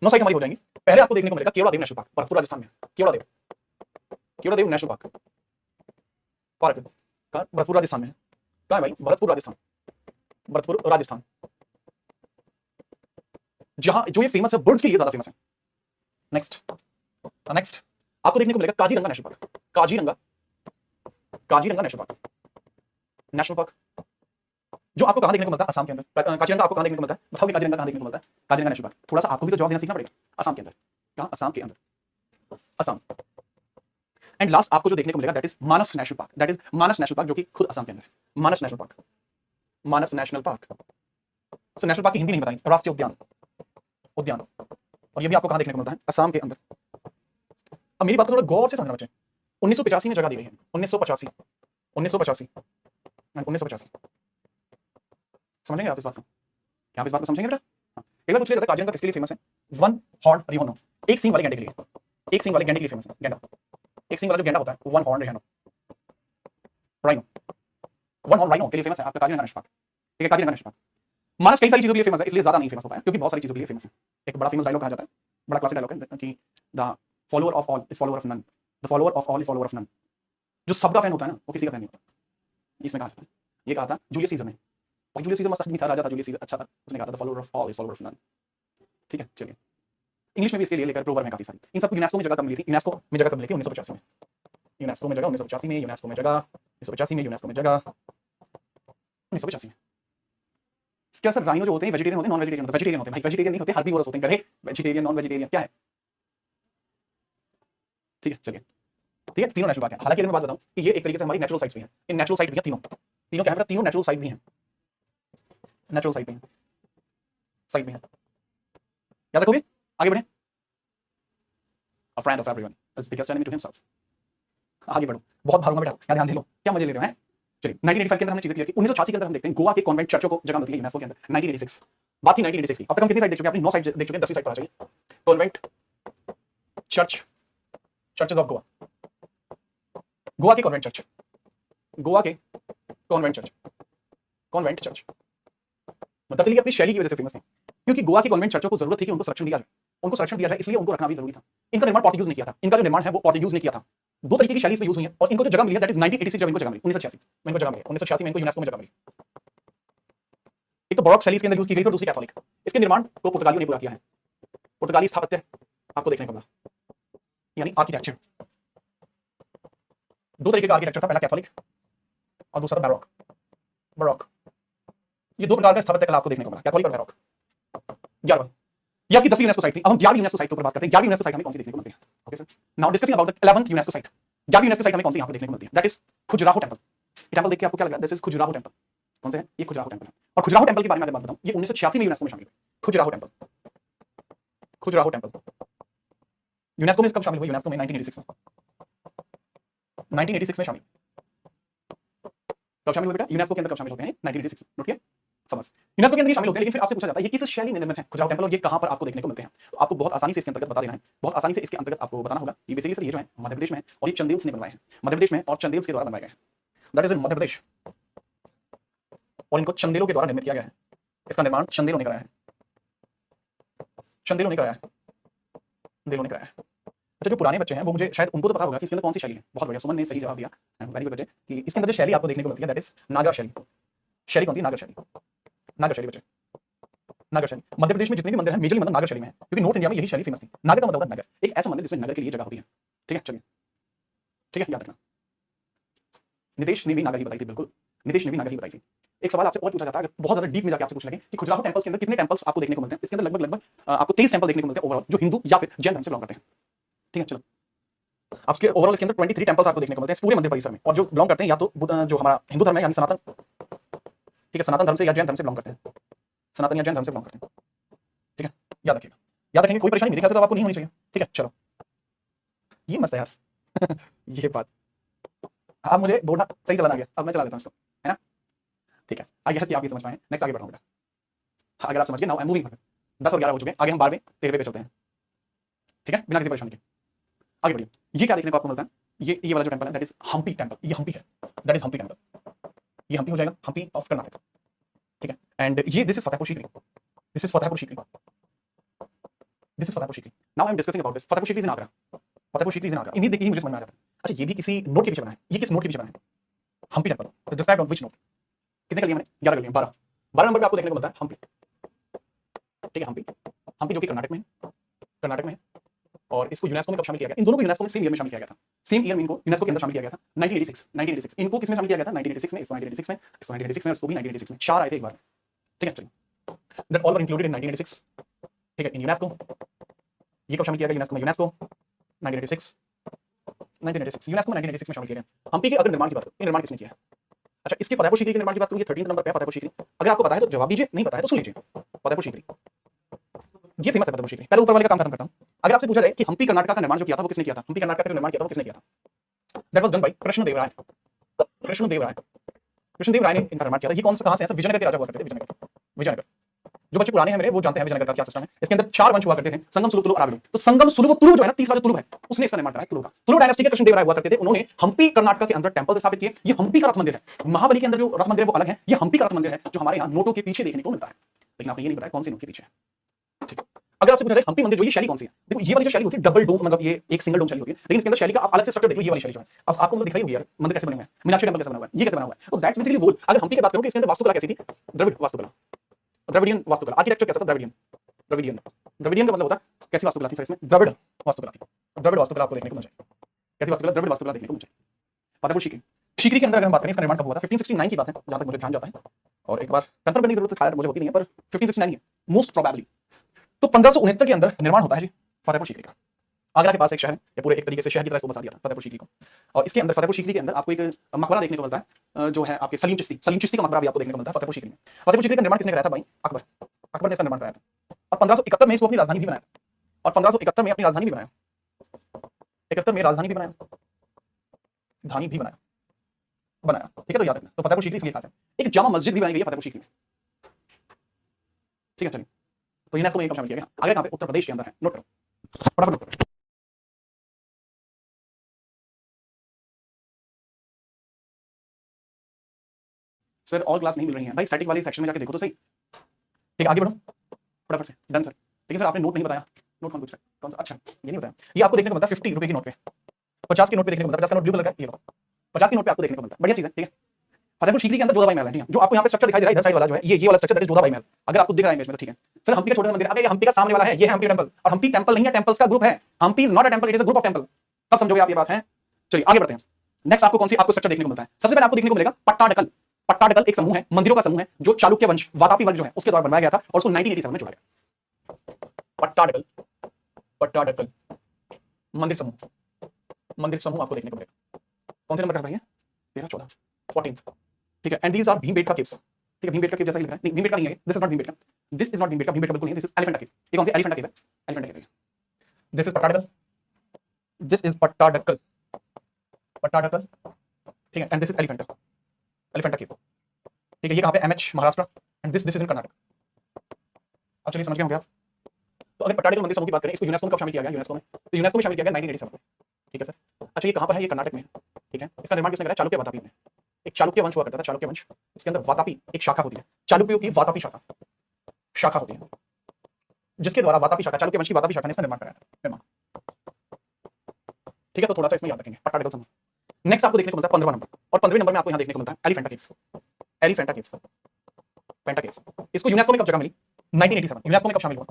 9 साइट हमारी हो जाएंगी। पहले आपको देखने को मिलेगा केवड़ादेव नेशनल पार्क, भरतपुर राजस्थान में। केवड़ादेव, केवड़ादेव नेशनल पार्क, पार्क कहां? भरतपुर राजस्थान में। कहां है भाई? भरतपुर राजस्थान, भरतपुर राजस्थान। जहां जो ये फेमस है बर्ड्स के लिए ज्यादा फेमस है। नेक्स्ट, नेक्स्ट आपको देखने को मिलेगा Kaziranga national park. Kaziranga, Kaziranga national park, national park जो आपको कहां देखने को मिलता है? असम के अंदर। काजीरंगा आपको कहां देखने को मिलता है? बताओगे काजीरंगा कहां देखने को मिलता है? Kaziranga national park. थोड़ा सा आपको भी तो जवाब देना सीखना पड़ेगा। असम के अंदर। कहां? असम के अंदर, असम। एंड लास्ट आपको जो देखने को मिलेगा that is Manas national park. That is Manas national park, जो कि खुद असम के अंदर है। Manas national park, Manas national park. So national park की हिंदी नहीं बताएंगे, राष्ट्रीय उद्यान, उद्यान। और ये भी आपको कहां देखने को मिलता है? असम के अंदर। अब मेरी बात को थोड़ा गौर से समझना बच्चे। 1985 में जगह दी गई है। 1985, 1985, 1985। समझेंगे आप इस बात को? क्या आप इस बात को समझेंगे बेटा? हाँ। एक बार पूछ लिया, काजीरंगा किसके लिए फेमस है? वन हॉर्न रिहोनो, एक सींग वाले गैंडे के लिए। एक सींग वाले गैंडे के लिए फेमस है। गैंडा, एक सींग वाला जो गैंडा होता है, one horn rhino, rhino, one horn rhino के लिए फेमस है आपका काजीरंगा नेशनल पार्क। ठीक है, काजीरंगा नेशनल पार्क। मानस कई सारी चीजों के लिए फेमस है, इसलिए ज्यादा नहीं फेमस होता है, क्योंकि बहुत सारी चीजों के लिए फेमस है। एक बड़ा फेमस डायलॉग कहा जाता है, बड़ा क्लासिक डायलॉग है कि the follower of all is follower of none, the follower of all is follower of none. जो सबका फैन होता है ना, वो किसी का फैन नहीं होता। इसमें कहा जाता है, ये कहा था जूलियस सीजर ने। और जूलियस सीजर मस्त आदमी था, राजा था जूलियस सीजर, अच्छा था। उसने कहा था the follower of all is follower of none. ठीक है, चलिए। इंग्लिश में भी इसके लिए लेकर प्रोवर्ब है काफी सारी। इन सबको यूनेस्को में जगह कब मिली थी? यूनेस्को में जगह कब मिली थी? 1985 में। यूनेस्को में जगह 1985 में, यूनेस्को में जगह 1985 में, यूनेस्को में जगह 1985 में। क्या सर राइनो जो होते हैं वेजिटेरियन होते हैं, नॉन वेजिटेरियन होते हैं? वेजिटेरियन होते हैं भाई, वेजिटेरियन नहीं होते, हर्बीवोरस होते हैं। गधे, वेजिटेरियन, नॉन वेजिटेरियन क्या है? ठीक है, चलिए। ठीक है, तीनों नेचुरल पार्क है। हालांकि मैं बात बताऊं कि ये एक तरीके से हमारी नेचुरल साइट्स भी हैं। इन नेचुरल साइट भी है तीनों, तीनों क्या है? तीनों नेचुरल साइट भी हैं, नेचुरल साइट भी हैं, साइट भी हैं। याद रखोगे? आगे बढ़े। A friend of everyone is biggest enemy to himself. आगे बढ़ो, बहुत भागूंगा बेटा, क्या ध्यान दे लो, क्या मजे ले रहे हो हैं? चलिए, 1985 के अंदर हमने चीजें क्लियर की। 1986 के अंदर हम देखते हैं गोवा के कॉन्वेंट चर्चों को जगह मिलती है यूनेस्को के अंदर। 1986 बात थी, 1986 की। अब तक हम कितनी साइट देख चुके हैं? अपनी 9 साइट देख चुके हैं, 10वीं साइट पर आ जाइए। Convent church, churches of Goa, Goa के कॉन्वेंट चर्च, गोवा के कॉन्वेंट चर्च, कॉन्वेंट चर्च। मतलब चलिए अपनी शैली की वजह से फेमस है, क्योंकि गोवा की कॉन्वेंट चर्चों को जरूरत थी कि उनको संरक्षण दिया जाए। उनको संरक्षण दिया जाए, इसलिए उनको रखना भी जरूरी था। इनका निर्माण पोर्टुगीज ने किया था। इनका जो निर्माण है वो पोर्टुगीज ने किया था। दो तरीके की शैली इसमें यूज हुई है, और इनको जो जगह मिली है दैट इज 1986 जब इनको जगह मिली, 1986 में इनको जगह मिली, 1986 में इनको यूनेस्को में जगह मिली। एक तो बॉरोक शैली इसके अंदर यूज की गई थी, और दूसरी कैथोलिक। इसके निर्माण को पुर्तगालियों ने पूरा किया है। पुर्तगाली स्थापत्य आपको देखने को मिला, यानी आर्किटेक्चर। दो तरीके का आर्किटेक्चर था, पहला कैथोलिक और दूसरा बैरोक, बरोक। ये दो प्रकार का स्थापत्य कला आपको देखने को मिला, कैथोलिक और बैरोक। 11 ये आपकी 10वीं यूनेस्को साइट थी। अब हम 11वीं यूनेस्को साइट के ऊपर बात करते हैं। 11वीं यूनेस्को साइट हमें कौन सी देखने को मिलती है? Okay sir, now discussing about the 11th UNESCO site. 11वीं यूनेस्को साइट हमें कौन सी यहां पे देखने को मिलती है? That is Khajuraho temple. ये टेंपल देख के आपको क्या लग रहा है? This is Khajuraho temple. कौन से है? ये खजुराहो टेंपल है। और खजुराहो टेंपल के बारे में अगर बात बताऊं, ये 1986 में यूनेस्को में शामिल हुआ। Khajuraho temple, Khajuraho temple UNESCO में कब शामिल हुआ? यूनेस्को में 1986 में, 1986 में शामिल। कब शामिल हुए बेटा? यूनेस्को के अंदर कब शामिल होते हैं? 1986 में। नोट किया? समझ, यूनेस्को के अंदर शामिल होते हैं, लेकिन फिर आपसे पूछा जाता है ये किस शैली में निर्मित है खजुराहो टेंपल, और ये कहां पर आपको देखने को मिलते हैं? तो आपको बहुत आसानी से इसके अंतर्गत बता देना है, बहुत आसानी से इसके अंतर्गत आपको बताना होगा। ये बेसिकली सर ये जो है मध्य प्रदेश में है, और ये चंदेल्स ने बनवाए हैं, मध्य प्रदेश में और चंदेल्स के द्वारा बनवाए गए हैं। दैट इज इन मध्य प्रदेश, और इनको चंदेलों के द्वारा निर्मित किया गया है। इसका निर्माण चंदेलों ने कराया है, चंदेलों ने कराया है, चंदेलों ने कराया है। अच्छा, जो पुराने बच्चे हैं वो मुझे शायद उनको तो पता होगा कि इसके अंदर कौन सी शैली है। बहुत बढ़िया, सुमन ने सही जवाब दिया, वेरी गुड बच्चे, कि इसके अंदर जो शैली आपको देखने को मिलती है दैट इज नागा शैली। शैली कौन सी? नागा शैली, नागा शैली बच्चे, नागर शैली। मध्य प्रदेश में जितने भी मंदिर हैं मेजरली मतलब नागर शैली में है, क्योंकि नॉर्थ इंडिया में यही शैली फेमस थी। नागर का मतलब नगर, एक ऐसा मंदिर जिसमें नगर के लिए जगह होती है। ठीक है, चलिए, ठीक है, याद रखना। नितेश ने भी नागर ही बताई थी, बिल्कुल, नितेश ने भी नागर ही बताई थी। एक सवाल आपसे और पूछा जाता है, अगर बहुत ज्यादा डीप में जाके आपसे पूछने लगे कि खजुराहो टेम्पल्स के अंदर कितने टेम्पल्स आपको देखने को मिलते हैं, इसके अंदर लगभग लगभग आपको 23 टेम्पल देखने को मिलते हैं ओवरऑल, जो हिंदू या फिर जैन धर्म से बिलोंग करते हैं। ठीक है, चलो आपके ओवरऑल इसके अंदर 23 टेम्पल्स आपको देखने को मिलते हैं इस पूरे मंदिर परिसर में, और जो बिलोंग करते हैं या तो जो हमारा हिंदू धर्म है यानी सनातन, ठीक है, सनातन धर्म से या जैन धर्म से बिलोंग करते हैं, सनातन या जैन धर्म से बिलोंग करते हैं। ठीक है, याद रखिएगा, याद रखेंगे, कोई परेशानी मेरे ख्याल से तो आपको नहीं होनी चाहिए। ठीक है, चलो ये मस्त है यार ये बात, अब मुझे बोलना सही चलाना गया, अब मैं चला लेता हूँ इसको, है ना। ठीक है, आई गेस आप ये समझ पाए। नेक्स्ट आगे बढ़ाऊंगा, अगर आप समझ गए, नाउ आई एम मूविंग। 10 और 11 हो चुके हैं, आगे हम 12वें 13वें पे चलते हैं। ठीक है, बिना किसी परेशानी के आगे बढ़िए। ये क्या देखने को आपको मिलता है, ये वाला जो टेंपल है दैट इज हम्पी टेंपल, ये हम्पी है, दैट इज हम्पी टेंपल, ये हम्पी हो जाएगा, हम्पी ऑफ कर्नाटक। ठीक है, एंड ये this is Fatehpur Sikri, this is Fatehpur Sikri, this is Fatehpur Sikri. Now I am discussing about this. Fatehpur Sikri is in Agra, Fatehpur Sikri is in Agra. Image देखिए मुझे समझ में आ जाता है। अच्छा, ये भी किसी नोट के पीछे बना है, ये किस नोट के पीछे बना है, Hampi temple described on which note. कितने कर लिए मैंने, 11 कर लिए, 12 नंबर पे आपको देखने को मिलता है हम्पी। ठीक है, हम्पी, हम्पी जो कि कर्नाटक में है, कर्नाटक में है, और इसको यूनेस्को में कब शामिल किया गया, इन दोनों को यूनेस्को में सेम ईयर में शामिल किया गया था, सेम ईयर में इनको यूनेस्को के अंदर शामिल किया गया था 1986। इनको किसमें शामिल किया गया था, 1986 में, इसको 1986 में, इसको 1986 में, इसको भी 1986 में, 4 आए थे एक बार। ठीक है, चलिए, that all were included in 1986। ठीक है, इन यूनेस्को, ये कब शामिल किया गया यूनेस्को में, यूनेस्को 1986, 1986 यूनेस्को में 1986 में शामिल किया गया। हम्पी के अगर निर्माण की बात करें, निर्माण किसने किया है। अच्छा, इसकी फतेहपुर सीकरी के निर्माण की बात करूं, ये 13 नंबर पे है फतेहपुर सीकरी। अगर आपको पता है तो जवाब दीजिए, नहीं पता है तो सुन लीजिए। फतेहपुर सीकरी ये फेमस है, फतेहपुर सीकरी। पहले ऊपर वाले का काम खत्म करता हूं। अगर आपसे पूछा जाए कि हम्पी कर्नाटक का निर्माण जो किया था वो किसने किया था, हम्पी कर्नाटक का निर्माण किया था वो किसने किया था, that was done by Krishnadevaraya. Krishnadevaraya, Krishnadevaraya ने इनका निर्माण किया था। ये कौन सा, कहां से है, विजयनगर के राजा हुआ करते थे, विजयनगर, विजयनगर। जो बच्चे पुराने हैं मेरे वो जानते हैं विजयनगर का क्या सिस्टम है। इसके अंदर 4 वंश हुआ करते थे, संगम, सुलभ, तुलु, अरावली। तो संगम, सुलभ, तुलु जो है ना, तीसरा जो तुलु है, उसने इसका निर्माण कराया, तुलु का। तुलु डायनेस्टी के कृष्णदेवराय हुआ करते थे, उन्होंने हम्पी कर्नाटक के अंदर टेंपल स्थापित किए। ये हम्पी का रथ मंदिर है, महाबली के अंदर जो रथ मंदिर है वो अलग है, ये हम्पी का रथ मंदिर है जो हमारे यहाँ नोटों के पीछे देखने को मिलता है, लेकिन आपने ये नहीं बताया कौन सी नोट के पीछे है। ठीक है, अगर आपसे पूछा जाए हम्पी मंदिर जो ये शैली कौन सी है, देखो ये वाली जो शैली होती है डबल डोम, मतलब ये एक सिंगल डोम शैली होती है, लेकिन इसके अंदर शैली का आप अलग से स्ट्रक्चर देखो, ये वाली शैली जो है, अब आपको मतलब दिखाई होगी यार मंदिर कैसे बने हुए हैं, मीनाक्षी टेंपल कैसे बना हुआ है, ये कैसे बना हुआ है, तो दैट्स बेसिकली वोल। अगर हम्पी की बात करूं कि इसके अंदर वास्तुकला कैसी थी, द्रविड़ वास्तुकला, द्रविडियन वास्तुकला, आर्किटेक्चर कैसा था, द्रविडियन, द्रविडियन, द्रविडियन का मतलब होता है कैसी वास्तुकला थी सर, इसमें द्रविड़ वास्तुकला थी, द्रविड़ वास्तुकला आपको देखने को मिल जाए, कैसी वास्तुकला, द्रविड़ वास्तुकला देखने को मिल जाए। फतेहपुर सीकरी, सीकरी के अंदर अगर हम बात करें, इसका निर्माण कब हुआ था, 1569 की बात है जहां तक मुझे ध्यान जाता है, और एक बार कंफर्म करने की जरूरत खैर मुझे होती नहीं है, पर 1569 ही है मोस्ट प्रोबेबली। तो 1569 के अंदर निर्माण होता है जी फतेहपुर सीकरी का। आगरा के पास एक शहर है, ये पूरे एक तरीके से शहर की तरह इसको बसा दिया था फतेहपुर सीकरी को, और इसके अंदर फतेहपुर सीकरी के अंदर आपको एक मकबरा देखने को मिलता है, जो है आपके सलीम चिश्ती, सलीम चिश्ती का मकबरा भी आपको देखने को मिलता है फतेहपुर सीकरी में। फतेहपुर सीकरी का निर्माण किसने कराया था भाई, अकबर, अकबर ने इसका निर्माण कराया था, और 1571 में इसको अपनी राजधानी भी बनाया, और 1571 में अपनी राजधानी भी बनाया, 71 में राजधानी भी बनाया, धानी भी बनाया, बनाया। ठीक है, तो याद रखना, तो फतेहपुर सीकरी इसलिए खास है। एक जामा मस्जिद भी बनाई गई है फतेहपुर सीकरी में। ठीक है, चलिए, तो यूनेस्को में कब शामिल किया गया, आगे कहां पे, उत्तर प्रदेश के अंदर है, नोट करो, फटाफट नोट करो। सर ऑल क्लास नहीं मिल रही है भाई, स्टैटिक वाले सेक्शन में जाके देखो तो सही। ठीक है, आगे बढ़ो फटाफट से, डन सर। लेकिन सर आपने नोट नहीं बताया, नोट कौन पूछ रहा है, कौन सा, अच्छा ये नहीं बताया। ये आपको देखने को मिलता है 50 रुपए की नोट पे, 50 की नोट पे देखने को मिलता है, 50 का नोट ब्लू कलर का, ये लो 50 की नोट पे आपको देखने को मिलता है, बढ़िया चीज है। ठीक है, फतेहपुर सीकरी के अंदर जोधाबाई महल है, ठीक है, जो आपको यहाँ पे स्ट्रक्चर दिखाई दे रहा है इधर साइड वाला जो है, ये वाला स्ट्रक्चर है जोधाबाई महल, अगर आपको दिख रहा है इमेज में तो ठीक है। सर हम्पी का छोटा मंदिर, अबे ये हम्पी का सामने वाला है, ये है हम्पी टेंपल, और हम्पी टेंपल नहीं है, टेंपल्स का ग्रुप है, Hampi is not a temple, it is a group of temple. कब समझोगे आप ये बात है। चलिए आगे बढ़ते हैं, नेक्स्ट आपको कौन सी आपको स्ट्रक्चर देखने को मिलता है, सबसे पहले आपको देखने को मिलेगा पट्टाडकल। पट्टाडकल एक समूह है, मंदिरों का समूह है, जो चालुक्य वंश, वातापी वंश जो है उसके द्वारा बनवाया गया था, और उसको 1987 में जोड़ा गया। पट्टाडकल, पट्टाडकल मंदिर समूह, मंदिर समूह आपको देखने को मिलेगा। कौन से नंबर का भाई है, 13, 14, 14th। ठीक है, and these are Bhimbetka caves. ठीक है, भीमबेटका केव जैसा ही लिख रहा है, नहीं भीमबेटका नहीं है, this is not Bhimbetka, this is not Bhimbetka, Bhimbetka बिल्कुल नहीं है, दिस इज एलिफेंटा केव। ये कौन सी एलिफेंटा केव है, एलिफेंटा केव है। This is Pattadakal, this is Pattadakal, Pattadakal. ठीक है, and this is Elephanta, Elephanta cave. ठीक है, ये कहां पे, MH Maharashtra, and this is in Karnataka. अब चलिए समझ गए होंगे आप। तो अगर पट्टाडकल मंदिर समूह की बात करें, इसको यूनेस्को में कब शामिल किया गया, यूनेस्को में, तो यूनेस्को में शामिल किया गया 1987 में। ठीक है सर। अच्छा ये कहां पर है, ये कर्नाटक में है। ठीक है, इसका निर्माण किसने कराया, चालुक्य वातापी ने। एक चालुक्य वंश हुआ करता था, चालुक्य वंश, इसके अंदर वातापी एक शाखा होती है, चालुक्यों की वातापी शाखा, शाखा होती है, जिसके द्वारा वातापी शाखा, चालुक्य वंश की वातापी शाखा ने इसका निर्माण कराया था, निर्माण। ठीक है, तो थोड़ा सा इसमें याद रखेंगे पट्टाडकल समूह। नेक्स्ट आपको देखने को मिलता है 15वां नंबर, और 15वें नंबर में आपको यहां देखने को मिलता है एलिफेंटा केव्स, एलिफेंटा केव्स, पेंटा केव्स। इसको यूनेस्को में कब जगह मिली, 1987, यूनेस्को में कब शामिल हुआ,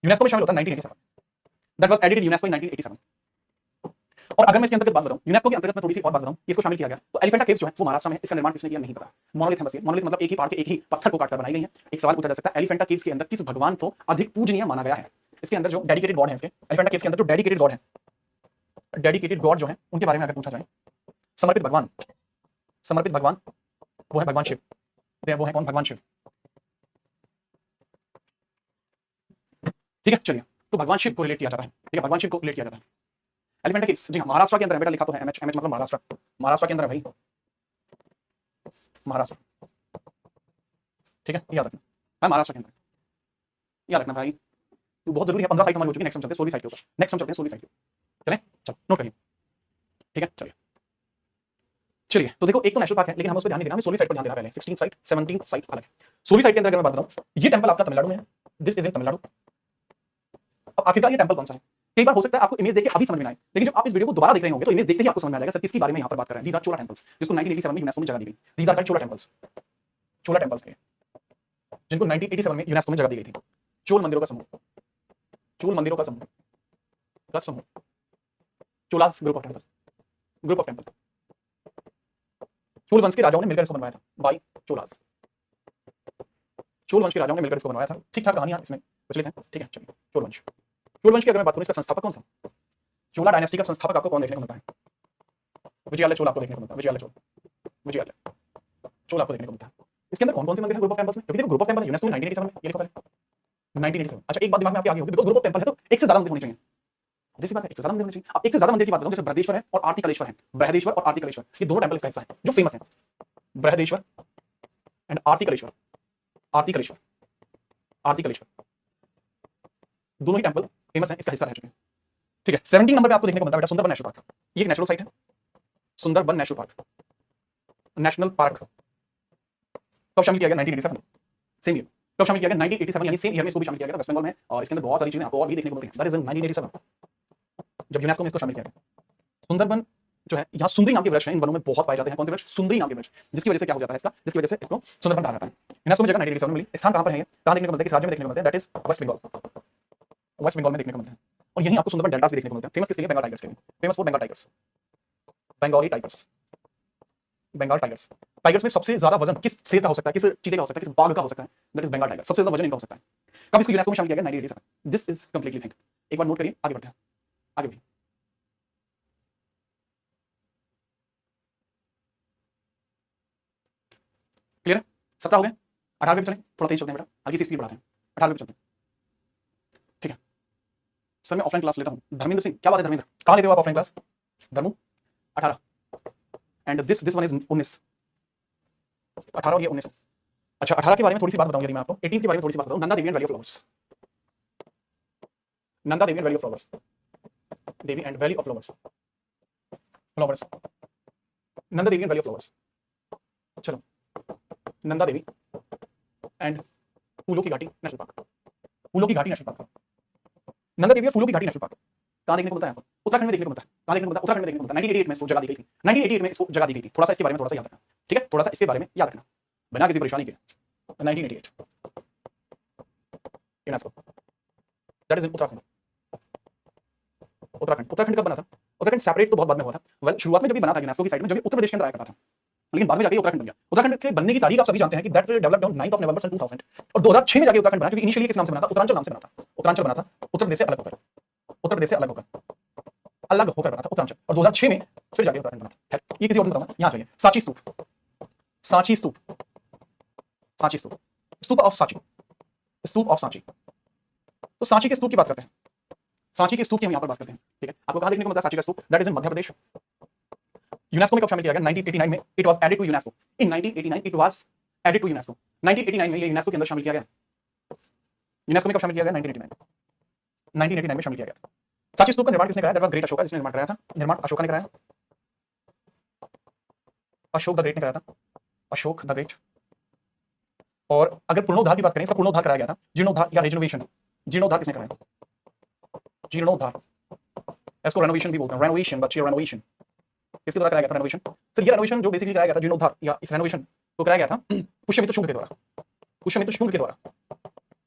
यूनेस्को में शामिल होता है 1987, that was added in UNESCO in 1987। और अगर मैं इसके अंतर्गत बात बताऊं, यूनेस्को के अंतर्गत मैं थोड़ी सी और बात बताऊं, इसको शामिल किया गया, तो एलिफेंटा केव्स जो है वो महाराष्ट्र में है। इसका निर्माण किसने किया नहीं पता। मोनोलिथ है बस ये, मोनोलिथ मतलब एक ही पहाड़ के एक ही पत्थर को काटकर बनाई गई है। एक सवाल पूछा जा सकता है, एलिफेंटा केव्स के अंदर किस भगवान को अधिक पूजनीय माना गया है। इसके अंदर जो डेडिकेटेड गॉड है, इसके एलिफेंटा केव्स के अंदर जो डेडिकेटेड गॉड है, डेडिकेटेड गॉड जो है उनके बारे में अगर पूछा जाए, समर्पित भगवान, समर्पित भगवान वो है भगवान शिव। वो है कौन? भगवान शिव। ठीक है, चलिए, तो भगवान शिव को रिलेट किया जाता है। ठीक है, भगवान शिव को रिलेट किया जाता है। एलिफेंटा केव्स, जी हाँ, महाराष्ट्र के अंदर है बेटा, लिखा तो है एमएच, एमएच मतलब महाराष्ट्र, महाराष्ट्र के अंदर है भाई, महाराष्ट्र। ठीक है, याद रखना, है महाराष्ट्र के अंदर, याद रखना भाई, तो बहुत जरूरी है। 15 साइड समझ हो चुकी है, नेक्स्ट हम चलते हैं 16वीं साइड के ऊपर। नेक्स्ट हम चलते हैं 16वीं साइड के ऊपर, चलें, चलो नोट करिए। ठीक है, चलिए चलिए, तो देखो एक तो नेशनल पार्क है, लेकिन हम उस पर ध्यान नहीं देना, हमें 16वीं साइड पर ध्यान देना पहले। 16th साइड, 17th साइड अलग है। 16वीं साइड के अंदर अगर मैं बात बताऊं, ये टेंपल आपका तमिलनाडु में है, दिस इज इन तमिलनाडु। अब आखिरकार ये टेंपल कौन सा है? कई बार हो सकता है आपको इमेज देख के अभी समझ में आए, लेकिन जब आप इस वीडियो को दोबारा देख रहे होंगे तो इमेज देखते ही आपको समझ में आ जाएगा सर किसके बारे में यहाँ पर बात कर रहे हैं। दीज आर चोला टेंपल्स, जिसको 1987 में यूनेस्को में जगह दी गई। These are Chola temples, Chola temples के जिनको 1987 में यूनेस्को में जगह दी गई थी। चोल मंदिरों का समूह, चोल मंदिरों का समूह, Cholas group of temple, group of temple. Chola वंश के राजाओं ने मिलकर इसको बनवाया था बाई चोलास। चोल वंश के राजाओं ने मिलकर इसको बनवाया था। ठीक ठाक कहानियां इसमें प्रचलित हैं। ठीक है, चलिए, चोल वंश, चोल वंश की अगर मैं बात करूं, इसका संस्थापक कौन था? चोला डायनेस्टी का संस्थापक आपको कौन देखने को मिलता है? विजयालय चोल आपको देखने को मिलता है, विजयालय चोल, विजयालय चोल आपको देखने को मिलता है। इसके अंदर कौन कौन से मंदिर हैं ग्रुप ऑफ टेंपल्स में? क्योंकि देखो ग्रुप ऑफ टेंपल यूनेस्को में 1987 में, ये लिखा पहले 1987। अच्छा, एक बात दिमाग में आपके आ गई होगी, बिकॉज़ ग्रुप ऑफ टेंपल है तो एक से ज्यादा मंदिर होने चाहिए। जैसी बात है, एक से ज्यादा मंदिर होने चाहिए। अब एक से ज्यादा मंदिर की बात बताऊं, जैसे बृहदेश्वर है और आर्तिकलेश्वर है। बृहदेश्वर और आर्तिकलेश्वर ये दोनों टेंपल इसका हिस्सा है जो फेमस है। बृहदेश्वर एंड आर्तिकलेश्वर, आर्तिकलेश्वर, आर्तिकलेश्वर दोनों ही टेंपल फेमस है, इसका हिस्सा रह चुके हैं। ठीक है, 17 नंबर पे आपको देखने को मिलता है बेटा सुंदरबन नेशनल पार्क। ये एक नेचुरल साइट है, Sundarban national park, national park. कब शामिल किया गया? 1987, सेम ईयर। कब शामिल किया गया? 1987, यानी सेम ईयर में इसको भी शामिल किया गया था वेस्ट बंगाल में। और इसके अंदर बहुत सारी चीजें आपको और भी देखने को मिलती हैं। दैट इज इन 1987 जब यूनेस्को में इसको शामिल किया गया। सुंदरबन जो है, यहाँ सुंदरी नाम के वृक्ष हैं, इन वनों में बहुत पाए जाते हैं। कौन से वृक्ष? सुंदरी नाम के वृक्ष, जिसकी वजह से क्या हो जाता है इसका, जिसकी वजह से इसको सुंदरबन कहा जाता है। यूनेस्को में जगह 1987 में मिली। स्थान कहां पर है ये? कहां देखने को मिलता है? किस राज्य में देखने को मिलता है? That is West Bengal, West Bengal में देखने को मिलता है। और यहीं आपको सुंदरबन डेल्टास भी देखने को मिलते हैं। फेमस किसके लिए? बंगाल टाइगर्स के लिए, famous for Bengal tigers, Bengali tigers, Bengal tigers. Tigers में सबसे ज्यादा वजन किस शेर का हो सकता है, किस चीते का हो सकता है, किस बाघ का हो सकता है? That is Bengal tiger. सबसे ज्यादा वजन इनका हो सकता है। कब इसको यूनेस्को में शामिल किया गया? 1987। This is completely think. एक बार नोट करिए, आगे बढ़ते हैं, आगे बढ़िए। क्लियर है? 17 हो गए, 18 पे चलें, थोड़ा तेज चलते हैं बेटा, हल्की सी स्पीड बढ़ाते हैं, 18 पे चलते हैं। ठीक है सर, मैं ऑफलाइन क्लास लेता हूँ। धर्मेंद्र सिंह, क्या बात है धर्मेंद्र, कहाँ लेते हो आप ऑफलाइन क्लास? धर्मू 18 एंड दिस वन इज 19, 18 और ये 19 है। अच्छा, 18 के बारे में थोड़ी सी बात बताऊंगी, यदि मैं आपको 18 के बारे में थोड़ी सी बात बताऊं। Nanda Devi and valley of flowers, Nanda Devi and valley of flowers, Devi and valley of flowers, flowers, Nanda Devi and valley of flowers. चलो, नंदा देवी एंड फूलों की घाटी नेशनल पार्क, फूलों की घाटी नेशनल पार्क, नंदा देवी और फूलों की घाटी नेशनल पार्क कहां देखने को मिलता है आपको? उत्तराखंड में देखने को मिलता है। कहां देखने को मिलता है? उत्तराखंड में देखने को मिलता है। 1988 में इसको जगह दी गई थी, 1988 में इसको जगह दी गई थी। थोड़ा सा इसके बारे में थोड़ा सा याद रखना, ठीक है, थोड़ा सा इसके बारे में याद रखना बिना किसी परेशानी के। 1988 यूनेस्को, दैट इज इन उत्तराखंड। उत्तराखंड, उत्तराखंड कब बना था? उत्तराखंड सेपरेट तो बहुत बाद में हुआ था। वेल, शुरुआत में जब ये बना था यूनेस्को की साइड में, जब ये उत्तर प्रदेश के अंदर आया करता था, लेकिन बाद में जाके उत्तराखंड बन गया। उत्तराखंड के बनने की तारीख आप सभी जानते हैं कि दैट डेवलप्ड ऑन 9 नवंबर 2000 और 2006 में जाके उत्तराखंड बना, क्योंकि इनिशियली किस नाम से बना था? उत्तरांचल नाम से बना था। उत्तरांचल बना था उत्तर प्रदेश से अलग होकर, उत्तर प्रदेश से अलग होकर, अलग होकर बना था उत्तरांचल, और 2006 में फिर जाके उत्तराखंड बना था। ये किसी और ने बताऊंगा। यहाँ चाहिए सांची स्तूप, सांची स्तूप, सांची स्तूप, स्तूप ऑफ सांची, स्तूप ऑफ सांची। तो सांची के स्तूप की बात करते हैं, सांची के स्तूप की हम यहाँ पर बात करते हैं। ठीक है, आपको कहाँ देखने को मिलता है सांची का stupa? That is in Madhya Pradesh. UNESCO में कब शामिल किया गया? 1989 में it was added to UNESCO. In 1989 it was added to UNESCO. 1989 में ये यूनेस्को के अंदर शामिल किया गया। यूनेस्को में कब शामिल किया गया? 1989 में शामिल किया गया। सांची स्तूप का निर्माण किसने कराया? दैट वाज ग्रेट अशोका, जिसने निर्माण कराया था। निर्माण अशोका ने कराया, अशोक द ग्रेट ने कराया था, अशोक द ग्रेट। और अगर पूर्णोद्धार की बात करें, इसका पूर्णोद्धार कराया गया था, जीर्णोद्धार या रेनोवेशन, जीर्णोद्धार किसने कराया? जीर्णोद्धार, इसको रेनोवेशन भी बोलते हैं, रेनोवेशन, बच्चे रेनोवेशन किसके द्वारा कराया गया था? रेनोवेशन। सर ये रेनोवेशन जो बेसिकली कराया गया था, जीर्णोद्धार या इस रेनोवेशन को कराया गया था पुष्यमित्र शुंग के द्वारा, पुष्यमित्र शुंग के द्वारा।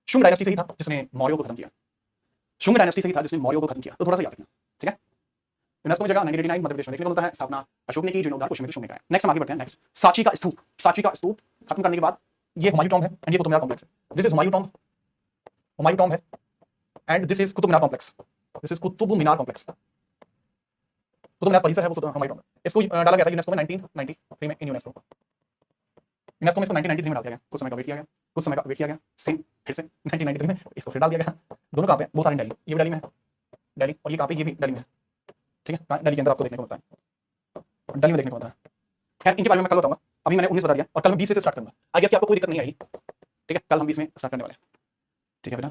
शुंग डायनेस्टी से ही था जिसने मौर्यों को खत्म किया, शुंग डायनेस्टी से ही था जिसने मौर्यों को खत्म किया। तो थोड़ा सा याद रखना, ठीक है। यूनेस्को में जगह 1989 मध्य प्रदेश में देखने को मिलता है। स्थापना अशोक ने की, जीर्णोद्धार पुष्यमित्र शुंग ने कराया। नेक्स्ट हम आगे बढ़ते हैं। नेक्स्ट सांची का स्तूप। सांची का स्तूप खत्म करने के बाद ये हुमायूं टॉम्ब है एंड ये कुतुब मीनार कॉम्प्लेक्स है। This is Humayun tomb, Humayun tomb है and this is Qutub Minar complex, this is Qutub Minar complex. Qutub Minar परिसर है वो हुमायूं टॉम्ब। इसको डाला गया था यूनेस्को में 1993 में इन यूनेस्को में इसको 1993 में डाल दिया गया। कुछ समय का वेट किया गया, कुछ समय का वेट किया गया, सेम फिर से 1993 में इसको फिर डाल दिया गया। दोनों कहाँ पे? Both are in Delhi. ये भी दिल्ली में है, दिल्ली, और ये कहाँ पे? ये भी दिल्ली में है। ठीक है, दिल्ली के अंदर आपको देखने को मिलता है, दिल्ली में देखने को मिलता है। खैर इनके बारे में मैं कल बताऊंगा, अभी मैंने 19 बता दिया और कल हम 20 से स्टार्ट करूंगा। आई गेस कि आपको कोई दिक्कत नहीं आई। ठीक है, कल हम 20 में स्टार्ट करने वाले हैं। ठीक है बेटा,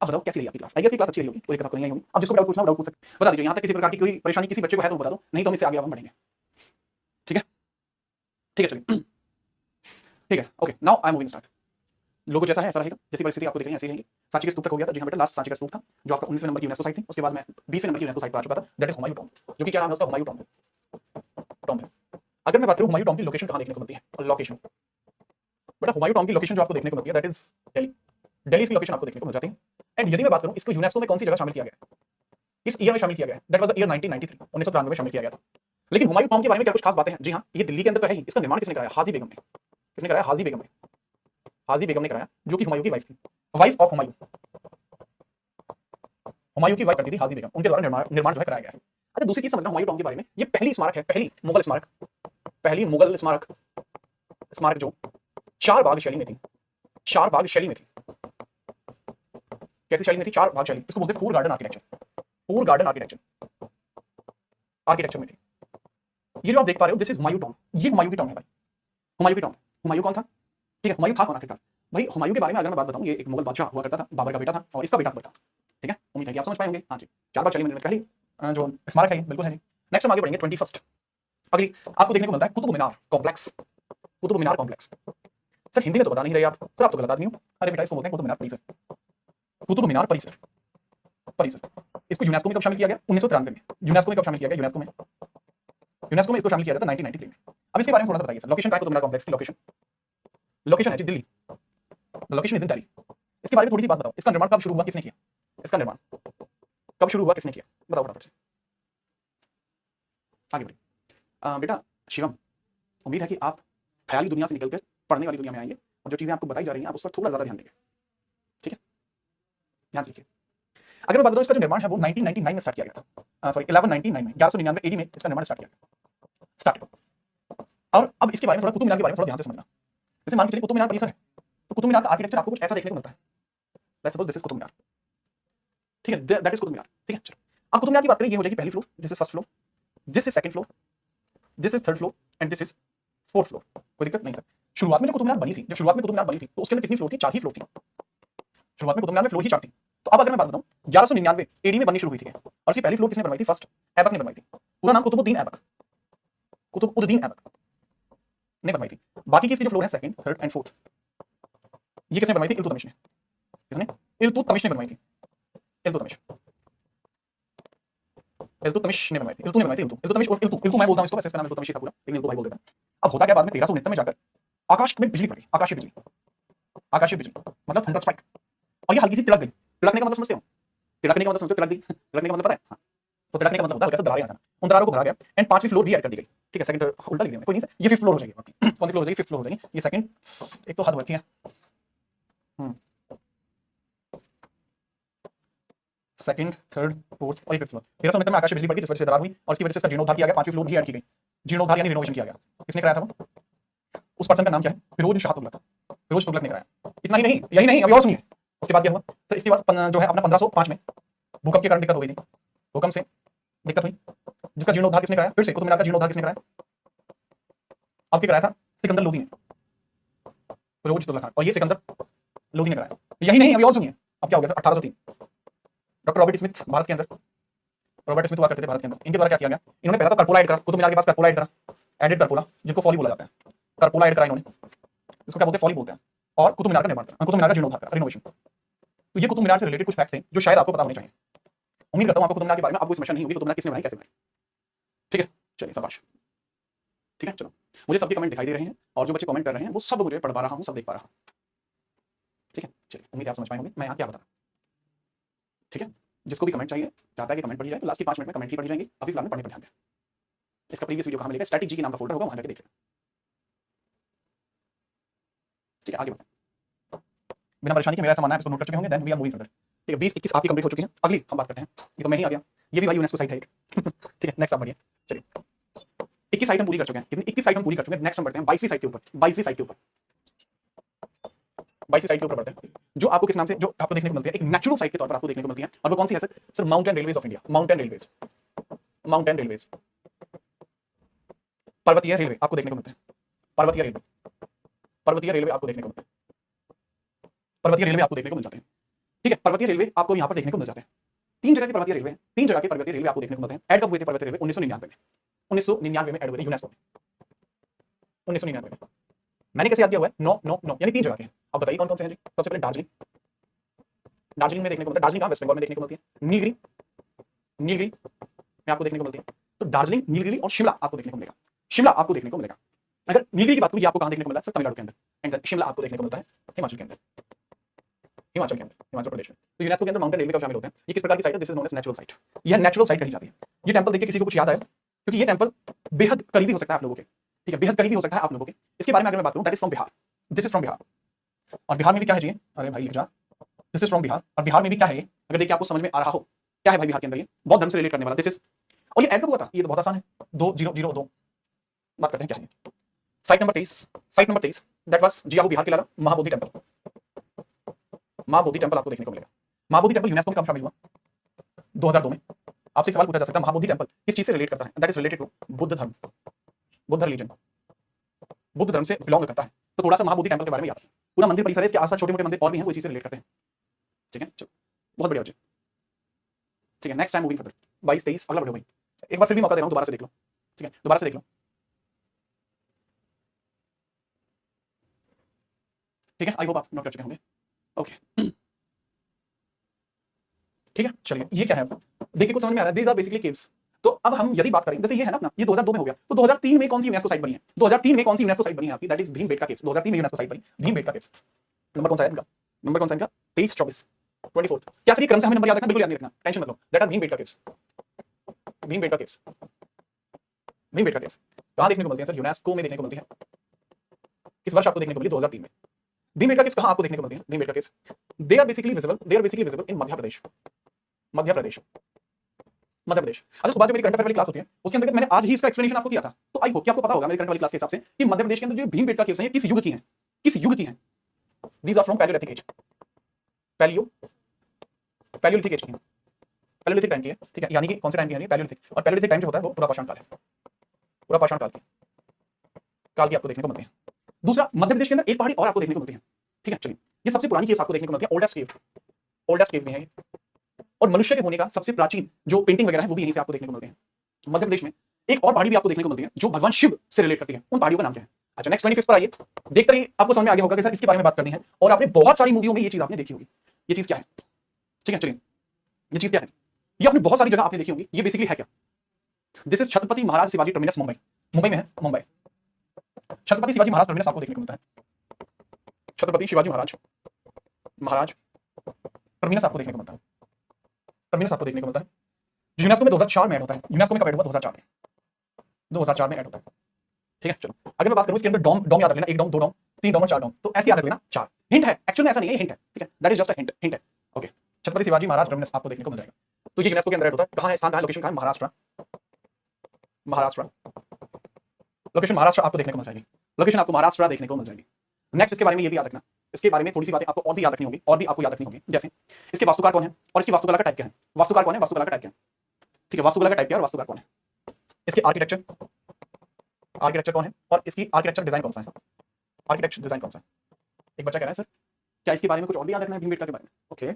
अब बताओ कैसी रही आपकी क्लास? आई गेस की क्लास अच्छी रही होगी, कोई दिक्कत आपको नहीं आई होगी। अब जिसको डाउट पूछना डाउट पूछ सकते, बता दीजिए। यहाँ तक किसी प्रकार की कोई परेशानी किसी बच्चे को है तो बता दो, नहीं तो हम इससे आगे हम बढ़ेंगे। ठीक है, ठीक है, चलिए ठीक है, okay now I am moving start. लोगो जैसा है ऐसा रहेगा, जैसी परिस्थिति आपको दिख रही है ऐसी रहेगी। सांची के स्तूप तक हो गया था। जी हाँ बेटा, लास्ट सांची का स्तूप था जो आपका 19वें नंबर की यूनेस्को साइट थी। उसके बाद मैं 20वें नंबर की यूनेस्को साइट पर आ चुका था, दैट इज हुमायूं टॉम्ब, जो कि क्या नाम है उसका? हुमायूं टॉम्ब है। अगर मैं बात करूं हुमायूं टॉम्ब की लोकेशन कहां देखने को मिलती है, लोकेशन बेटा हुमायूं टॉम्ब की लोकेशन जो आपको देखने को मिलती है दैट इज दिल्ली। दिल्ली की लोकेशन आपको देखने को मिल जाती है। एंड यदि मैं बात करूं इसको यूनेस्को में कौन सी जगह शामिल किया गया, इस ईयर में शामिल किया गया, दैट वाज द ईयर 1993, 1993 में शामिल किया गया था। लेकिन हुमायूं टॉम्ब के बारे में क्या कुछ खास बातें हैं? जी हाँ, ये दिल्ली के अंदर तो है ही। इसका निर्माण किसने कराया? हाजी बेगम ने। किसने कराया? हाजी बेगम ने। हाजी बेगम ने कराया, जो कि हुमायूं की वाइफ थी, वाइफ ऑफ हुमायूं। हुमायूं की वाइफ करती थी हाजी बेगम, उनके द्वारा निर्माण जो है कराया गया है। अच्छा दूसरी चीज समझना हुमायूं टॉम्ब के बारे में, ये पहली स्मारक है, पहली मुगल स्मारक, पहली मुगल स्मारक, स्मारक जो 4 बाग शैली में थी। 4 बाग शैली में थी। कैसी शैली में थी? 4 बाग शैली। इसको बोलते हैं 4 garden architecture, 4 garden architecture, architecture में थी। ये जो आप देख पा रहे हो दिस इज हुमायूं टॉम्ब, ये हुमायूं की टॉम्ब है भाई, हुमायूं की टॉम्ब। हुमायूं कौन था? ठीक है, हुमायूं था कौन आखिरकार? भाई हुमायूं के बारे में अगर मैं बात बताऊं, ये एक मुगल बादशाह हुआ करता था, बाबर का बेटा था और इसका बेटा अकबर था। ठीक है, उम्मीद है कि आप समझ पाए होंगे। हाँ जी, 4 बाग शैली में पहली जो स्मारक है बिल्कुल है। नेक्स्ट हम आगे बढ़ेंगे 21st। अगली आपको देखने को मिलता है Qutub Minar complex, Qutub Minar complex. Sir Hindi में तो बता नहीं रहे आप, सर आप तो गलत आदमी हो। अरे बेटा इसको बोलते हैं कुतुब मीनार परिसर, कुतुब मीनार परिसर, परिसर। इसको यूनेस्को में कब शामिल किया गया? 1993 में। यूनेस्को में कब शामिल किया गया? यूनेस्को में, यूनेस्को में इसको शामिल किया गया था 1993 में। अब इसके बारे में थोड़ा सा बताइए सर, लोकेशन क्या है कुतुब मीनार कॉम्प्लेक्स की? लोकेशन, लोकेशन है जी Delhi, location is in Delhi. इसके बारे में थोड़ी सी बात बताओ, इसका निर्माण कब शुरू हुआ, किसने किया? इसका निर्माण कब शुरू हुआ, किसने किया? बताओ फटाफट से, आगे बढ़िए। बेटा शिवम, उम्मीद है कि आप ख्याली दुनिया से निकलकर पढ़ने वाली दुनिया में आएंगे और जो चीजें आपको बताई जा रही हैं आप उस पर थोड़ा ज्यादा ध्यान देंगे। ठीक है, ध्यान से लिखिए। अगर मैं बात करूं इसका जो निर्माण है वो 1999 में स्टार्ट किया गया था, सॉरी 1199 में, 1199 एडी में इसका निर्माण स्टार्ट किया गया, स्टार्ट। और अब इसके बारे में थोड़ा कुतुब मीनार के बारे में थोड़ा ध्यान से समझना। जैसे मान के चलिए कुतुब मीनार परिसर है, तो कुतुब मीनार का आर्किटेक्चर आपको कुछ ऐसा देखने को मिलता है। Let's suppose this is Qutub Minar, ठीक है, दैट इज कुतुब मीनार। ठीक है, चलो अब कुतुब मीनार की बात करें, ये हो जाएगी पहली floor, this is first floor, this is second floor, this is third floor and this is fourth floor. कोई दिक्कत नहीं सर। शुरुआत में जो कुतुब मीनार बनी थी, जब शुरुआत में कुतुब मीनार बनी थी तो उसके अंदर कितनी फ्लोर थी? 4 ही फ्लोर थी। शुरुआत में कुतुब मीनार में फ्लोर ही 4 थी। तो अब अगर मैं बात बताऊं 1199 एडी में बननी शुरू हुई थी और उसकी पहली फ्लोर किसने बनवाई थी? फर्स्ट ऐबक ने बनवाई थी। पूरा नाम कुतुबुद्दीन ऐबक, कुतुबुद्दीन ऐबक ने बनवाई थी। बाकी की इसकी जो फ्लोर है सेकंड, थर्ड एंड फोर्थ, ये किसने बनवाई थी? इल्तुतमिश ने। किसने? इल्तुतमिश ने बनवाई थी। इल्तुतमिश, इल्तुतमिश ने बनवाई थी। इल्तु ने बनवाई थी। इल्तुतमिश और इल्तु मैं बोलता हूं इसको, वैसे इसका नाम इल्तुतमिश था पूरा, लेकिन इल्तु भाई बोल देता है। अब होता क्या बाद में 1369 में जाकर आकाश में बिजली पड़ी, आकाशीय बिजली, आकाशीय बिजली मतलब थंडर स्ट्राइक, और ये हल्की सी तिलक गई। तिलकने का मतलब समझते हो? तिलकने का मतलब समझते हो? तिलक दी, तिलकने का मतलब पता है? हाँ, तो तिलकने का मतलब होता है कैसे दरारें आ जाना, उन दरारों को भरा गया एंड 5वीं फ्लोर भी ऐड कर दी गई। ठीक है, सेकंड थर्ड उल्टा लिख दिया, कोई नहीं, ये 5th फ्लोर हो जाएगी। कौन सी फ्लोर हो जाएगी? 5th फ्लोर हो जाएगी। ये सेकंड, एक तो हद होती है, सेकंड, थर्ड, फोर्थ और 5th फ्लोर। 1369 में आकाशीय बिजली पड़ी जिस वजह से दरार हुई और इसकी वजह से इसका जीर्णोद्धार किया गया, 5वीं फ्लोर भी ऐड की गई। जीर्णोद्धार यानी रिनोवेशन किया गया। किसने कराया था वो? उस पर्सन का नाम क्या है? फिरोज शाह तुगलक, फिरोज तुगलक ने कराया। इतना ही नहीं, यही नहीं, अभी और सुनिए। उसके बाद क्या हुआ सर? इसके बाद जो है अपना 1505 में भूकंप के कारण दिक्कत हो गई थी, भूकंप से दिक्कत हुई, जिसका जीर्णोद्धार किसने कराया? फिर से कुतुब मीनार का जीर्णोद्धार किसने कराया? अब क्या कराया था? सिकंदर लोदी ने, फिरोज तुगलक खान, और ये सिकंदर लोदी ने कराया। यही नहीं, अभी और सुनिए। अब क्या हो गया sir? 1803 doctor Robert Smith Bharat के अंदर, रॉबर्ट स्मिथ हुआ करते थे भारत के अंदर, इनके द्वारा क्या किया गया? इन्होंने पहला तो करपोला ऐड करा, कुतुब मीनार के पास करपोला ऐड करा, एडेड करपोला, जिनको फॉली बोला जाता है, करपोला ऐड करा इन्होंने, इसको क्या बोलते हैं? फॉली बोलते हैं। और कुतुब मीनार का निर्माण करा, कुतुब मीनार का जीर्णोद्धार करा, रिनोवेशन। तो ये कुतुब मीनार से रिलेटेड कुछ फैक्ट थे जो शायद आपको पता होने चाहिए। उम्मीद करता हूं आपको कुतुब मीनार के बारे में आपको समस्या नहीं होगी, कुतुब मीनार किसने बनाई, कैसे बनाई। ठीक है, चलिए शाबाश। ठीक है, चलो मुझे सबके कमेंट दिखाई दे रहे हैं और जो बच्चे कमेंट कर रहे हैं वो सब मुझे पढ़ पा रहा हूं, सब देख पा रहा हूं। ठीक है, चलिए उम्मीद है आप समझ पाए होंगे मैं यहाँ क्या बता रहा हूं। ठीक है, जिसको भी कमेंट चाहिए चाहता है कि कमेंट पढ़ी जाए तो लास्ट के 5 मिनट में कमेंट ही पढ़ी जाएंगी, अभी फिलहाल में पढ़ने पर ध्यान दें। इसका प्रीवियस वीडियो कहाँ मिलेगा, स्टैटिक जी के नाम का फोल्डर होगा, वहां जाकर देख लें। ठीक है, आगे बढ़ते हैं। बिना परेशानी के मेरा सामान है, इसको नोट कर चुके होंगे, then we are moving further. ठीक है, 20 21 आपकी कंप्लीट हो चुकी है, अगली हम बात करते हैं। ये तो मैं ही आ गया, ये भी भाई यूनेस्को साइट है एक। ठीक है, नेक्स्ट आप बढ़िए। चलिए 21 आइटम पूरी कर चुके हैं, कितनी 21 आइटम पूरी कर चुके हैं। नेक्स्ट हम बढ़ते हैं 22वीं साइट के ऊपर। 22वीं साइट के ऊपर 22वीं साइट के ऊपर बढ़ते हैं, जो आपको किस नाम से, जो आपको देखने को मिलती है एक नेचुरल साइट के तौर पर आपको देखने को मिलती है। और वो कौन सी है sir? Mountain railways of India. Mountain railways, mountain railways, पर्वतीय रेलवे आपको देखने को मिलते हैं। पर्वतीय रेलवे, पर्वतीय रेलवे आपको देखने को मिलते हैं। पर्वतीय रेलवे आपको देखने को मिल जाते हैं। ठीक है, पर्वतीय रेलवे आपको यहाँ पर देखने को मिल जाते हैं। 3 जगह के पर्वतीय रेलवे, 3 जगह के पर्वतीय रेलवे आपको देखने को मिलते हैं। ऐड कब हुए थे पर्वतीय रेलवे? 1999 में। 1999 में ऐड हुए थे यूनेस्को में, 1999 में। मैंने कैसे याद किया हुआ है? 9 9 9 यानी 3 जगह के हैं। अब बताइए कौन कौन से हैं जी? सबसे पहले दार्जिलिंग, दार्जिलिंग में देखने को मिलता है। दार्जिलिंग कहाँ? वेस्ट बंगाल में देखने को मिलती है। नीलगिरी, नीलगिरी में आपको देखने को मिलती है। तो दार्जिलिंग, नीलगिरी और शिमला आपको देखने को मिलेगा। शिमला आपको देखने को मिलेगा। अगर नीलगिरी की बात करूं, ये आपको कहां देखने को मिला है? सर तमिलनाडु के अंदर। एंड शिमला आपको देखने को मिलता है हिमाचल के अंदर, हिमाचल के अंदर, हिमाचल प्रदेश में। तो यूनेस्को के अंदर माउंटेन रेलवे कब शामिल होते हैं? ये किस प्रकार की साइट है? This is known as natural site. यह नेचुरल साइट कही जाती है। ये टेंपल देखिए किसी को कुछ याद आया? क्योंकि ये टेंपल बेहद करीबी हो सकता है आप लोगों के। ठीक है, बेहद करीबी हो सकता है आप लोगों के। इसके बारे में अगर मैं बात करूं, that is from Bihar. This is from Bihar. और बिहार में भी क्या है जी? अरे भाई लिख जा, दिस इज फ्रॉम बिहार। और बिहार में भी क्या है ये? अगर देखिए आपको समझ में आ रहा हो क्या है भाई बिहार के अंदर, ये बौद्ध धर्म से रिलेट करने वाला दिस इज। और ये ऐड कब हुआ था? ये तो बहुत आसान है, 2002। बात करते हैं क्या है site number 23। Site number 23 that was जियाहू बिहार के लाला महाबोधि टेंपल। महाबोधि टेंपल आपको देखने को मिलेगा। महाबोधि टेंपल यूनेस्को में कब शामिल हुआ? 2002 में। आपसे सवाल पूछा जा सकता है महाबोधि टेंपल किस चीज से रिलेट करता है? That is related to Buddha dharma, Buddha religion, Buddha धर्म से बिलोंग करता है। तो थोड़ा सा महाबोधि टेंपल के बारे में याद है। पूरा मंदिर परिसर है, इसके आसपास छोटे मोटे मंदिर और भी हैं, वो इसी से रिलेट करते हैं। ठीक है, चलो बहुत बढ़िया बच्चे। ठीक है, नेक्स्ट टाइम मूविंग फर्दर। 22 23 अगला बढ़ो भाई। एक बार फिर भी मौका दे रहा हूं, दोबारा से देख लो। ठीक है, दोबारा से देख लो। ठीक है, आई होप आप नोट कर चुके होंगे। ओके ठीक है, चलिए ये क्या है? देखिए कुछ समझ में आ रहा है? These are basically caves. तो अब हम यदि बात करें, जैसे ये है ना अपना, ये 2002 में हो गया, तो 2003 में कौन सी यूनेस्को साइट बनी है? 2003 में कौन सी यूनेस्को साइट बनी है आपकी? That is Bhimbetka caves. 2003 में यूनेस्को साइट बनी भीमबेटका केव्स। नंबर कौन सा है इनका? नंबर कौन सा इनका? 23 24 24। क्या सर क्रम से हमें नंबर याद रखना? बिल्कुल याद नहीं रखना, टेंशन मत लो। That are Bhimbetka caves. Bhimbetka caves, Bhimbetka caves कहां देखने को मिलती है सर? यूनेस्को में देखने को मिलती है। किस वर्ष आपको देखने को मिली? 2003 में। भीमबेटका केव्स कहां आपको देखने को मिलती है? Bhimbetka caves they are basically visible in Madhya Pradesh. Madhya Pradesh, Madhya Pradesh. अच्छा सुबह जो मेरी करंट अफेयर वाली क्लास होती है उसके अंतर्गत मैंने आज ही इसका एक्सप्लेनेशन आपको किया था। तो आई होप कि आपको पता होगा मेरी करंट वाली क्लास के हिसाब से कि मध्य प्रदेश के अंदर जो भीमबेटका केव्स हैं किस युग की हैं? किस युग की हैं? These are from palaeolithic age. Palaeolithic age की हैं, पैलियोलिथिक टाइम की है। ठीक है, यानी कि कौन से टाइम की है? पैलियोलिथिक। और पैलियोलिथिक टाइम जो होता है वो पूरा पाषाण काल है, पूरा पाषाण काल की आपको देखने को मिलती है। दूसरा, मध्य प्रदेश के अंदर एक पहाड़ी और आपको देखने को मिलती है। ठीक है, चलिए ये सबसे पुरानी केव्स आपको देखने को मिलती है। ओल्डेस्ट केव, ओल्डेस्ट केव में है ये। और मनुष्य के होने का सबसे प्राचीन जो पेंटिंग वगैरह है वो भी यहीं से आपको देखने को मिलते हैं। मध्य प्रदेश में एक और पहाड़ी भी आपको देखने को मिलती है जो भगवान शिव से रिलेट करती है। उन पहाड़ियों का नाम क्या है? अच्छा नेक्स्ट 25 पर आइए, देखते रहिए, आपको समझ में आ गया होगा कि सर इसके बारे में बात करनी है। और आपने बहुत सारी मूवियों में ये चीज आपने देखी होगी। ये चीज क्या है? ठीक है, चलिए ये चीज क्या है? ये आपने बहुत सारी जगह आपने देखी होगी। ये बेसिकली है क्या? This is Chhatrapati Maharaj Shivaji terminus, Mumbai. Mumbai में है, मुंबई। छत्रपति शिवाजी महाराज टर्मिनस आपको देखने को मिलता है। छत्रपति शिवाजी महाराज टर्मिनस आपको देखने को मिलता है। टर्मिनस आपको देखने को मिलता है जो यूनेस्को में 2004 में ऐड होता है। यूनेस्को में कब ऐड हुआ? 2004 में। 2004 में ऐड होता है। ठीक है, चलो अगर मैं बात करूं इसके अंदर डोम, डोम याद रख लेना, 1 डोम 2 डोम 3 डोम और 4 डोम। तो ऐसे याद रख लेना 4। हिंट है, एक्चुअल में ऐसा नहीं है, हिंट है। ठीक है, that is just a hint, hint है। ओके, छत्रपति शिवाजी महाराज टर्मिनस आपको देखने को मिल जाएगा। तो ये यूनेस्को के अंदर ऐड होता है। कहां है? स्थान कहां है? लोकेशन कहां है? महाराष्ट्र। महाराष्ट्र, लोकेशन महाराष्ट्र आपको देखने को मिल जाएगी। लोकेशन आपको महाराष्ट्र देखने को मिल जाएगी। नेक्स्ट इसके बारे में ये भी याद रखना, इसके बारे में थोड़ी सी बातें आपको और भी याद रखनी होगी, और भी आपको याद रखनी होगी। जैसे इसके वास्तुकार कौन है और इसकी वास्तुकला का टाइप क्या है? वास्तुकार कौन है, वास्तुकला का टाइप क्या है? ठीक है, वास्तुकला का टाइप क्या है और वास्तुकार कौन है? इसके आर्किटेक्चर, आर्किटेक्चर कौन है और इसकी आर्किटेक्चर डिजाइन कौन सा है? आर्किटेक्चर डिजाइन कौन सा है? एक बच्चा कह रहा है सर क्या इसके बारे में कुछ और भी याद रखना है भीमबेटका के बारे में? ओके,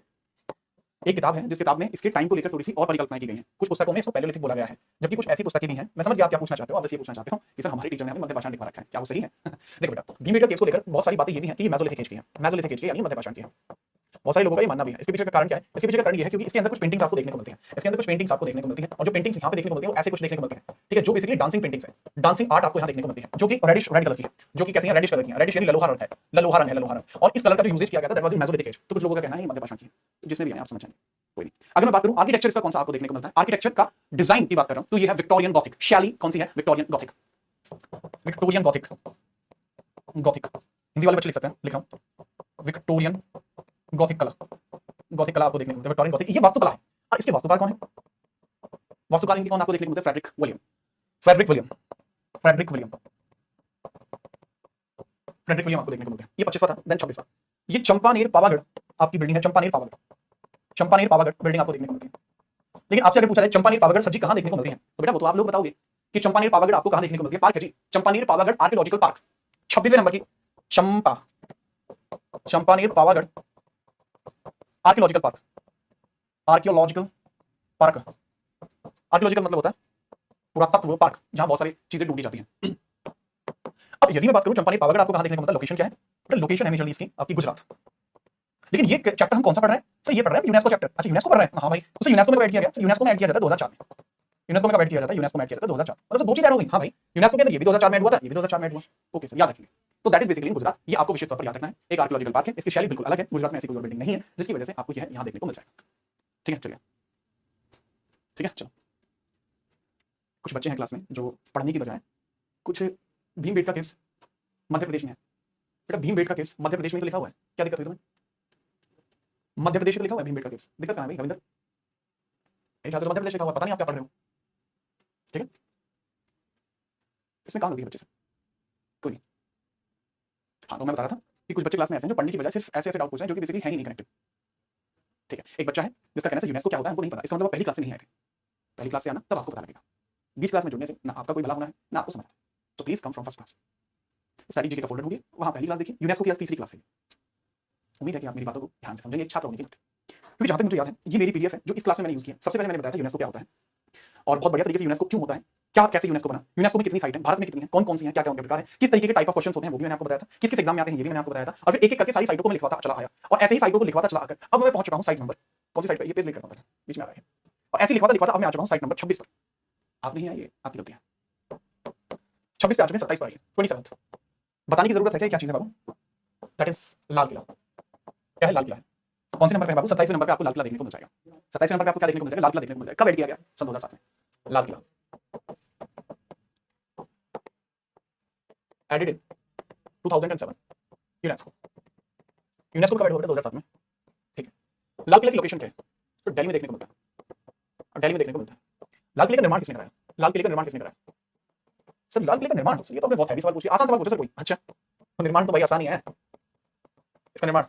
एक किताब है जिस किताब में इसके टाइम को लेकर थोड़ी सी और परिकल्पनाएं की गई हैं। कुछ पुस्तकों में इसको पैलियोलिथिक बोला गया है, जबकि कुछ ऐसी पुस्तकें भी हैं। मैं समझ गया आप क्या पूछना चाहते हो। आप बस ये पूछना चाहते हो कि सर हमारे टीचर ने हमें मध्य पाषाण लिखवा रखा है, क्या वो सही है? देखो बेटा, भीमबेटका केव्स को लेकर बहुत सारी बातें ये भी हैं कि ये मेसोलिथिक एज की है। मेसोलिथिक एज की यानी मध्य पाषाण की है। बहुत सारे लोगों का ये मानना भी है। इसके पीछे का कारण क्या है? इसके पीछे का कारण ये है क्योंकि इसके अंदर कुछ पेंटिंग्स आपको देखने को मिलती हैं, इसके अंदर कुछ पेंटिंग्स आपको देखने को मिलती हैं, और जो पेंटिंग्स यहाँ पे देखने को मिलती है वो ऐसे कुछ देखने को मिलती है, ठीक है, जो बेसिकली डांसिंग पेंटिंग्स है, डांसिंग आर्ट आपको यहाँ देखने को मिलती है, जो कि रेडिश रेड कलर की है, जो कि कैसी है? रेडिश कलर की है, रेडिश यानी ललोहा रंग है, ललोहा रंग है, ललोहा रंग। और इस कलर का जो यूजेज किया गया था that was in Mesolithic as. तो कुछ लोगों का कहना है ये मध्य पाषाण की है, तो जिसमें भी है आप समझ जाएंगे, कोई नहीं। अगर मैं बात करूं आर्किटेक्चर इसका कौन सा आपको देखने को मिलता है, आर्किटेक्चर का डिजाइन की बात कर रहा हूं, तो ये है विक्टोरियन गॉथिक। शैली कौन सी है? Victorian Gothic, Victorian Gothic, Gothic Hindi वाले बच्चे लिख सकते हैं, लिख रहा हूं विक्टोरियन गॉथिक कला, गॉथिक कला आपको देखने को मिलता है, विक्टोरियन गॉथिक, ये वास्तुकला है। और इसके वास्तुकार कौन है? वास्तुकार इनके कौन आपको देखने को मिलते हैं? Frederick William, Frederick William, Frederick William, Frederick William आपको देखने को मिलते हैं। ये 25वां था, देन 26वां। ये चंपानेर पावागढ़ आपकी बिल्डिंग है, चंपानेर पावागढ़, चंपानेर पावागढ़ बिल्डिंग आपको देखने को मिलती है। लेकिन आपसे अगर पूछा जाए चंपानेर पावागढ़ सब्जी कहां देखने को मिलती है, तो बेटा वो तो आप लोग बताओगे कि चंपानेर पावागढ़ आपको कहां देखने को मिलती है? पार्क है जी, चंपानेर पावागढ़ आर्कियोलॉजिकल पार्क, 26वें नंबर की चंपा, Champaner Pavagadh archaeological park, archaeological park, archaeological मतलब होता है पुरातत्व पार्क, जहां बहुत सारी चीजें ढूंढी जाती हैं। अब यदि मैं बात करूं चंपानेर पावागढ़ आपको कहां देखने को मिलता है, लोकेशन क्या है? बेटा लोकेशन है मेजरली इसकी आपकी गुजरात। लेकिन ये चैप्टर हम कौन सा पढ़ रहे हैं? सर ये पढ़ रहे हैं यूनेस्को चैप्टर। अच्छा यूनेस्को पढ़ रहे हैं, हाँ भाई, उसे यूनेस्को में ऐड किया गया, यूनेस्को में ऐड किया जाता है 2004 में, यूनेस्को में ऐड किया जाता है, यूनेस्को में ऐड किया जाता है 2004, मतलब दो चीज ऐड हो गई। हाँ भाई यूनेस्को के अंदर ये भी 2004 में ऐड हुआ था, ये भी 2004 में ऐड हुआ। ओके सर, याद रखिए। तो दैट इज बेसिकली इन गुजरात, ये आपको विशेष तौर पर याद रखना है। एक आर्कियोलॉजिकल पार्क है, इसकी शैली बिल्कुल अलग है, गुजरात में ऐसी कोई बिल्डिंग नहीं है जिसकी वजह से आपको यह यहाँ देखने को मिल जाएगा। ठीक है, चलिए, ठीक है, चलो। कुछ बच्चे हैं क्लास में जो पढ़ने की बजाय कुछ भीमबेटका केस मध्य प्रदेश में है। बेटा भीमबेटका केस मध्य प्रदेश में तो लिखा हुआ है, क्या दिक्कत हुई तुम्हें? मध्य प्रदेश में लिखा हुआ है भीमबेटका केस, दिक्कत कहां है भाई रविंद्र? एक छात्र मध्य प्रदेश लिखा हुआ, पता नहीं आप क्या पढ़ रहे हो, ठीक है? इसमें कहां गलती है बच्चे से? कोई नहीं। हाँ, तो मैं बता रहा था कि कुछ बच्चे क्लास में ऐसे हैं जो पढ़ने की बजाय सिर्फ ऐसे ऐसे डाउट पूछ रहे हैं जो कि बेसिकली है ही नहीं कनेक्टेड। ठीक है, एक बच्चा है जिसका कहना है यूनेस्को क्या होता है हमको नहीं पता, इसका मतलब पहली क्लास से नहीं आए थे, पहली क्लास से आना तब आपको पता लगेगा। बीच क्लास में जुड़ने से ना आपका कोई भला होना है ना आपको समझ आता है, तो please come from first class. Study GK का फोल्डर होगी, वहां पहली क्लास देखिए, यूनेस्को की आज तीसरी क्लास है। उम्मीद है कि आप मेरी बातों को ध्यान से समझेंगे, एक छात्र होने के नाते, क्योंकि जहां तक मुझे याद है ये मेरी पीडीएफ है जो इस क्लास में मैंने यूज किया। सबसे पहले मैंने बताया था यूनेस्को क्या होता है और बहुत बढ़िया तरीके से यूनेस्को क्यों होता है, क्या कैसे यूनेस्को बना, यूनेस्को में कितनी साइट है, भारत में कितनी है, कौन कौन सी है, क्या क्या उनके प्रकार है, किस तरीके के टाइप ऑफ क्वेश्चंस होते हैं वो भी मैंने आपको बताया था, किस किस एग्जाम में आते हैं ये भी मैंने आपको बताया था, और फिर एक एक करके सारी साइटों को मैं लिखवाता चला आया, और ऐसे ही साइटों को लिखवाता चला आकर अब मैं पहुंच चुका हूं साइट नंबर, कौन सी साइट पे, ये पेज लिख करता हूं बीच में आ रहा है, और ऐसे लिखवाता अब मैं आ चुका हूं साइट नंबर 26 पर। आप नहीं है, ये आपकी गलती है। 26 पे आ चुके हैं, 27 पर आइए, 27। बताने की जरूरत है क्या चीज है बाबू? That is Lal Qila. क्या है? लाल किला है। कौन से नंबर पे बाबू? 27वें नंबर पे आपको लाल किला देखने को मिल जाएगा। 27वें नंबर पे आपको क्या देखने को मिल जाएगा? लाल किला देखने को मिल जाएगा। कब ऐड किया गया? सन 2007 में Lal Qila added in 2007 UNESCO. UNESCO कब ऐड हुआ था? 2007 में। ठीक है, लाल किला की लोकेशन क्या है? तो दिल्ली में देखने को मिलता है, दिल्ली में देखने को मिलता है। लाल किले का निर्माण किसने कराया? लाल किले का निर्माण किसने कराया? सर लाल किले का निर्माण, ये तो आपने बहुत हैवी सवाल पूछा, आसान सवाल पूछा सर कोई। अच्छा तो निर्माण तो भाई आसान ही है, इसका निर्माण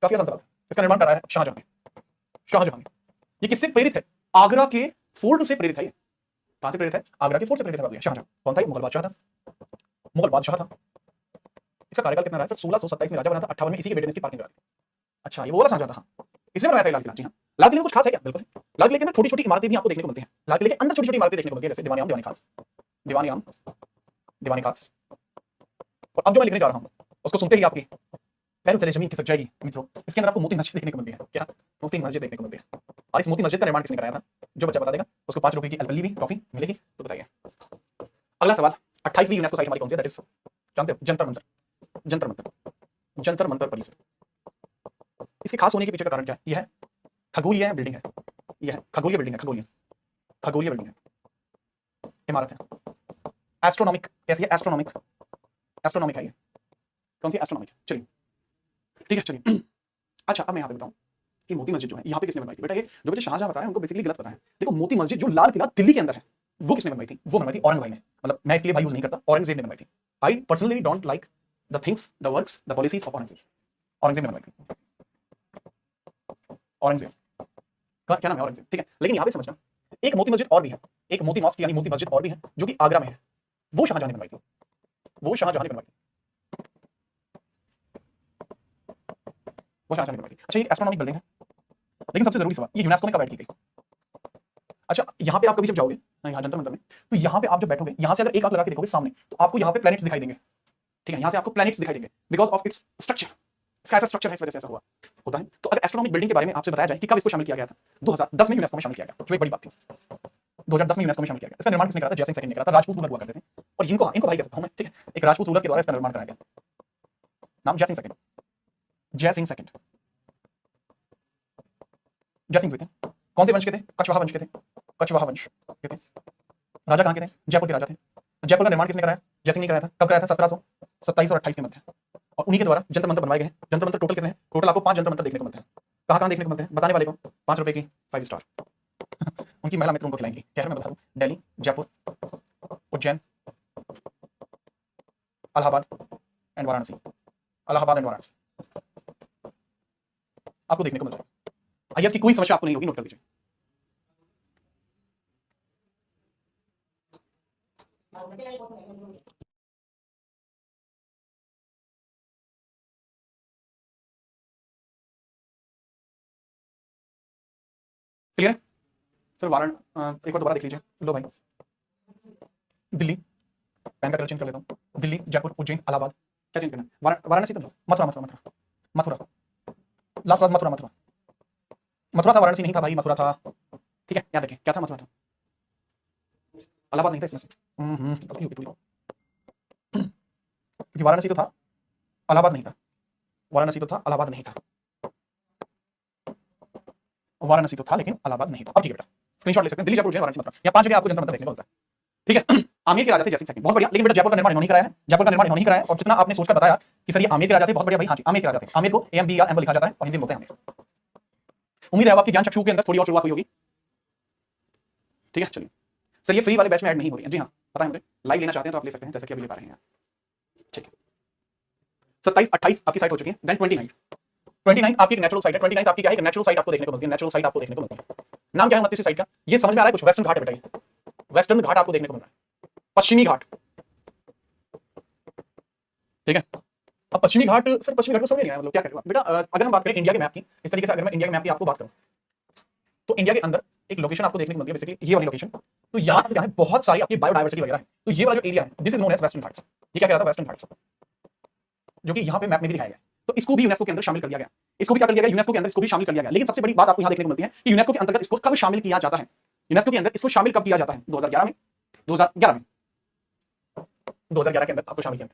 काफी आसान सवाल। इसका निर्माण कराया है शाहजहां ने, शाहजहां ने। ये किससे प्रेरित है? आगरा के फोर्ट से प्रेरित है। कहां से प्रेरित है? आगरा के फोर्ट से प्रेरित है शाहजहां। कौन था? मुगल बादशाह था, मुगल बादशाह था। इसका कार्यकाल कितना रहा सर? 1627 में राजा बना था, 58 में इसी के बेटे ने इसकी पार्किंग करा दी। अच्छा ये वो वाला शाहजहां था, हाँ इसने बनाया था लाल किला। जी हाँ, लाल किले में कुछ खास है क्या? बिल्कुल। लाल किले के अंदर छोटी छोटी इमारतें भी आपको देखने को मिलती हैं, लाल किले के अंदर छोटी छोटी इमारतें देखने को मिलती है, जैसे दीवानी आम, दीवानी खास, दीवानी आम, दीवानी खास। और अब जो मैं लिखने जा रहा हूँ उसको सुनते ही आपकी पैरों तले जमीन खिसक जाएगी मित्रों। इसके अंदर आपको मोती मस्जिद देखने को मिलती है। क्या? मोती मस्जिद देखने को मिलती है। और इस मोती मस्जिद का निर्माण किसने कराया था? जो बच्चा बता देगा उसको 5 रुपए की अलपल्ली भी ट्रॉफी मिलेगी। तो बताइए। अगला सवाल, 28वीं यूनेस्को साइट हमारी कौन सी है? दैट इज, जानते हो, जंतर मंतर, जंतर मंतर, जंतर मंतर परिसर। इसके खास होने के पीछे का कारण क्या है? यह है खगोलीय बिल्डिंग है, यह है खगोलीय बिल्डिंग है, खगोलीय, खगोलीय बिल्डिंग है, इमारत है। एस्ट्रोनॉमिक कैसी है? एस्ट्रोनॉमिक, एस्ट्रोनॉमिक है ये। कौन सी? एस्ट्रोनॉमिक। चलिए ठीक है, चलिए। अच्छा अब मैं यहाँ पे बताऊं कि मोती मस्जिद जो है यहाँ पे किसने बनवाई थी? बेटा ये जो बच्चे शाहजहां बता रहे हैं उनको बेसिकली गलत पता है। देखो मोती मस्जिद जो लाल किला दिल्ली के अंदर है वो किसने बनवाई थी? वो बनवाई थी औरंगजेब ने। मतलब मैं इसके लिए भाई यूज नहीं करता, औरंगजेब ने बनवाई थी। I personally don't like the things, the works, the policies of Aurangzeb. Aurangzeb ने बनवाई थी, औरंगजेब। क्या नाम है? औरंगजेब। ठीक है, लेकिन यहाँ पे समझना एक मोती मस्जिद और भी है, एक मोती मॉस्क यानी मोती मस्जिद और भी है जो कि आगरा में है, वो शाहजहां ने बनवाई थी, वो शाहजहां ने बनवाई थी, वो शाहजहां ने बनवाई थी। अच्छा ये एस्ट्रोनॉमिक बिल्डिंग है, लेकिन सबसे जरूरी सवाल, ये यूनेस्को में कब ऐड की गई? अच्छा यहाँ पे आप कभी जब जाओगे यहाँ जंतर मंतर में, तो यहाँ पे आप जब बैठोगे, यहाँ से अगर एक आंख लगा के देखोगे सामने, तो आपको यहाँ पे प्लैनेट्स दिखाई देंगे। ठीक है, यहाँ से आपको प्लैनेट्स दिखाई देंगे बिकॉज ऑफ इट्स स्ट्रक्चर। इसका ऐसा स्ट्रक्चर है, इस वजह से ऐसा हुआ होता है। तो अगर एस्ट्रोनॉमिक बिल्डिंग के बारे में आपसे बताया जाए कि कब इसको शामिल किया गया था, 2010 में यूनेस्को में शामिल किया गया, जो एक बड़ी बात थी। 2010 में यूनेस्को में शामिल किया गया। इसका निर्माण किसने करा था? जयसिंह सेकंड ने करा था। राजपूत रूलर हुआ करते थे, और इनको भाई कह सकता हूं मैं, ठीक है। एक राजपूत रूलर के द्वारा इसका निर्माण कराया गया, नाम जयसिंह सेकंड। जयसिंह सेकंड, जयसिंह थे। कौन से वंश के थे? कछवाहा वंश के थे। कछवाहा वंश के थे। राजा कहां के थे? जयपुर के राजा थे। जयपुर का निर्माण किसने कराया? जयसिंह ने कराया था। कब कराया था? 1727 और 28 के मध्य, और उन्हीं के द्वारा जंतर मंतर बनवाए गए हैं। जंतर मंतर टोटल कितने हैं? टोटल आपको 5 जंतर मंतर देखने को मिलते हैं। कहां देखने को मिलते हैं? बताने वाले को 5 रुपए की 5 स्टार उनकी महिला मित्र उनको खिलाएंगी। क्या मैं बता दूं, दिल्ली, जयपुर, उज्जैन, इलाहाबाद एंड वाराणसी। इलाहाबाद एंड वाराणसी आपको देखने को मिल जाएगा। आईएएस की कोई समस्या आपको नहीं होगी, नोट कर लीजिए। क्लियर है सर? वाराणसी एक बार दोबारा देख लीजिए। लो भाई, दिल्ली, पेन का कलर चेंज कर लेता हूँ। दिल्ली, जयपुर, उज्जैन, इलाहाबाद, क्या चेंज करना है? वाराणसी तो नहीं, मथुरा, मथुरा, मथुरा, मथुरा, लास्ट मथुरा, मथुरा, मथुरा था, वाराणसी नहीं था भाई, मथुरा था। ठीक है, याद रखिए क्या था? मथुरा था, इलाहाबाद नहीं था इसमें से। गलती होगी पूरी, क्योंकि वाराणसी तो था, इलाहाबाद नहीं था। वाराणसी तो था, इलाहाबाद नहीं था। वाराणसी तो था लेकिन इलाहाबाद नहीं था। अब ठीक है बेटा, स्क्रीनशॉट ले सकते हैं। दिल्ली, जयपुर, उज्जैन, वाराणसी, मथुरा, या 5 जगह आपको जंतर मंतर देखने को मिलता है। ठीक है, आमेर के राजा थे जयसिंह सेकंड, बहुत बढ़िया। लेकिन बेटा जयपुर का निर्माण इन्होंने कराया है। जयपुर का निर्माण इन्होंने कराया है, और जितना आपने सोचकर बताया कि सर ये आमेर के राजा थे, बहुत बढ़िया भाई। हाँ जी, आमेर के राजा थे। आमेर को AMBER लिखा जाता है और हिंदी में बोलते हैं आमेर। उम्मीद है आपकी ज्ञान चक्षु के अंदर थोड़ी और शुरुआत हुई होगी। ठीक है, चलिए सर ये फ्री वाले बैच में ऐड नहीं हो रही है। जी हाँ, पता है मुझे। लाइव लेना चाहते हैं तो आप ले सकते हैं, जैसे कि अभी ले पा रहे हैं। ठीक है, 27, 28 आपकी साइट हो चुकी है। देन 29 आपकी नेचुरल साइट है। 29 आपकी क्या है? नेचुरल साइट आपको देखने को मिलती है। नेचुरल साइट आपको देखने को मिलती है। नाम क्या है 29वीं साइट का? ये समझ में आ रहा है कुछ? वेस्टर्न घाट है बेटा, ये वेस्टर्न घाट आपको देखने को मिल रहा है। पश्चिमी घाट, ठीक है। अब पश्चिमी घाट, सर पश्चिमी घाट को समझ नहीं आया, मतलब क्या करेगा बेटा? अगर हम बात करें इंडिया के मैप की, इस तरीके से अगर मैं इंडिया के मैप की आपको बात करूं, तो इंडिया के अंदर एक लोकेशन आपको देखने को मिलती है, बेसिकली ये वाली लोकेशन। तो यहाँ पे क्या है? बहुत सारी आपकी बायोडाइवर्सिटी वगैरह है। तो ये वाला जो एरिया है, this is known as Western Ghats. ये क्या कहलाता है? वेस्टर्न घाट्स, जो कि यहाँ पे मैप में भी दिखाया गया है। तो इसको भी यूनेस्को के अंदर शामिल कर दिया गया। इसको भी क्या कर दिया गया? यूनेस्को के अंदर इसको भी शामिल कर दिया गया। लेकिन सबसे बड़ी बात आपको यहाँ देखने को मिलती है कि यूनेस्को के अंतर्गत इसको कब शामिल किया जाता है? यूनेस्को के अंदर इसको शामिल कब किया जाता है? 2011 में, 2011 में, 2011 के अंदर आपको शामिल किया।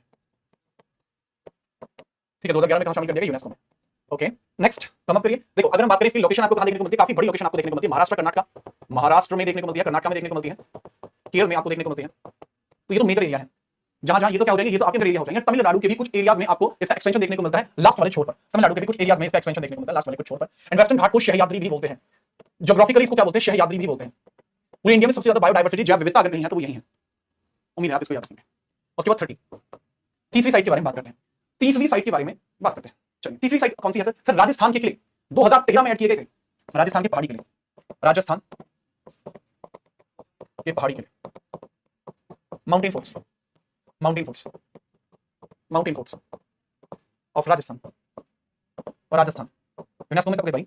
ठीक है, 2011 में कहां शामिल कर दिया गया? यूनेस्को में। ओके, नेक्स्ट कम अप करिए। देखो अगर हम बात करें इसकी लोकेशन आपको कहां देखने को मिलती है? काफी बड़ी लोकेशन आपको देखने को मिलती है। महाराष्ट्र, कर्नाटक, महाराष्ट्र में देखने को मिलती है, कर्नाटक में देखने को मिलती है, केरल में आपको देखने को मिलती है। तो ये तो मेजर एरिया है। जहां ये तो क्या हो जाएंगे? ये तो आपके एरिया हो जाएंगे। तमिलनाडु के भी कुछ एरियाज में आपको इसका एक्सपेंशन देखने को मिलता है, लास्ट वाले छोर पर। तमिलनाडु के भी कुछ एरियाज में इसका एक्सपेंशन देखने को मिलता है, लास्ट वाले कुछ छोर पर। एंड वेस्टर्न घाट को शहयाद्री भी बोलते हैं। ज्योग्राफिकली इसको क्या बोलते हैं? शहयाद्री भी बोलते हैं। पूरे इंडिया में सबसे ज्यादा बायोडाइवर्सिटी, जैव विविधता अगर कहीं है तो वो यही है। उम्मीद है आप इसको याद रखेंगे। उसके बाद 30वीं साइट के बारे में बात करते हैं। 30वीं साइट के बारे में बात करते हैं। चलिए 30वीं साइट कौन सी है सर? सर राजस्थान के किले 2013 में ऐड किए गए थे। राजस्थान के पहाड़ी किले, राजस्थान के पहाड़ी किले, mountain forts, mountain forts, mountain forts of Rajasthan. और राजस्थान यूनेस्को में कब गए भाई?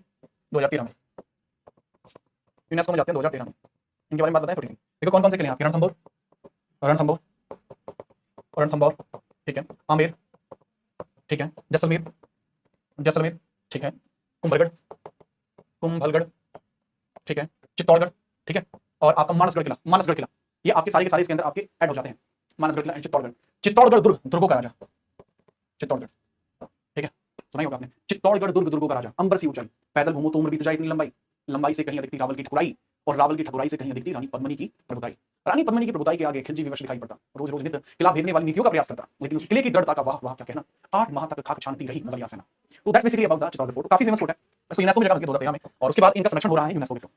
2013 में। यूनेस्को में जाते हैं 2013 में। इनके बारे में बात बताएं थोड़ी सी। देखो कौन कौन से किले हैं आपके? रणथंभौर, रणथंभौर, रणथंभौर, ठीक है। आमेर, ठीक है। जैसलमेर, जैसलमेर, ठीक है। कुंभलगढ़, कुंभलगढ़, ठीक है। चित्तौड़गढ़, ठीक है। और आपका मानसगढ़ किला, मानसगढ़ किला, ये आपके सारे के सारे इसके अंदर आपके ऐड हो जाते हैं। मानसगढ़ किला एंड चित्तौड़गढ़। चित्तौड़गढ़ दुर्ग, दुर्गों का राजा, चित्तौड़गढ़, ठीक है, सुना ही होगा आपने। चित्तौड़गढ़ दुर्ग, दुर्गों का राजा, अंबर सी ऊंचाई, पैदल घूमो तो उम्र बीत जाए इतनी लंबाई, लंबाई से कहीं अधिक थी रावल की ठकुराई, और रावल की ठकुराई से कहीं अधिक थी रानी पद्मिनी की प्रभुताई। रानी पद्मिनी की प्रभुताई के आगे खिलजी विवश दिखाई पड़ता, रोज रोज नित्य किला भेदने वाली नीतियों का प्रयास करता, लेकिन उस किले की दृढ़ता का वाह वाह क्या कहना। 8 माह तक खाक छानती रही मुगल सेना। तो that's basically about the Chittorgarh fort. काफी फेमस फोर्ट है, इसको यूनेस्को में जगह 2013 में, और उसके बाद इनका संरक्षण हो रहा है यूनेस्को के थ्रू।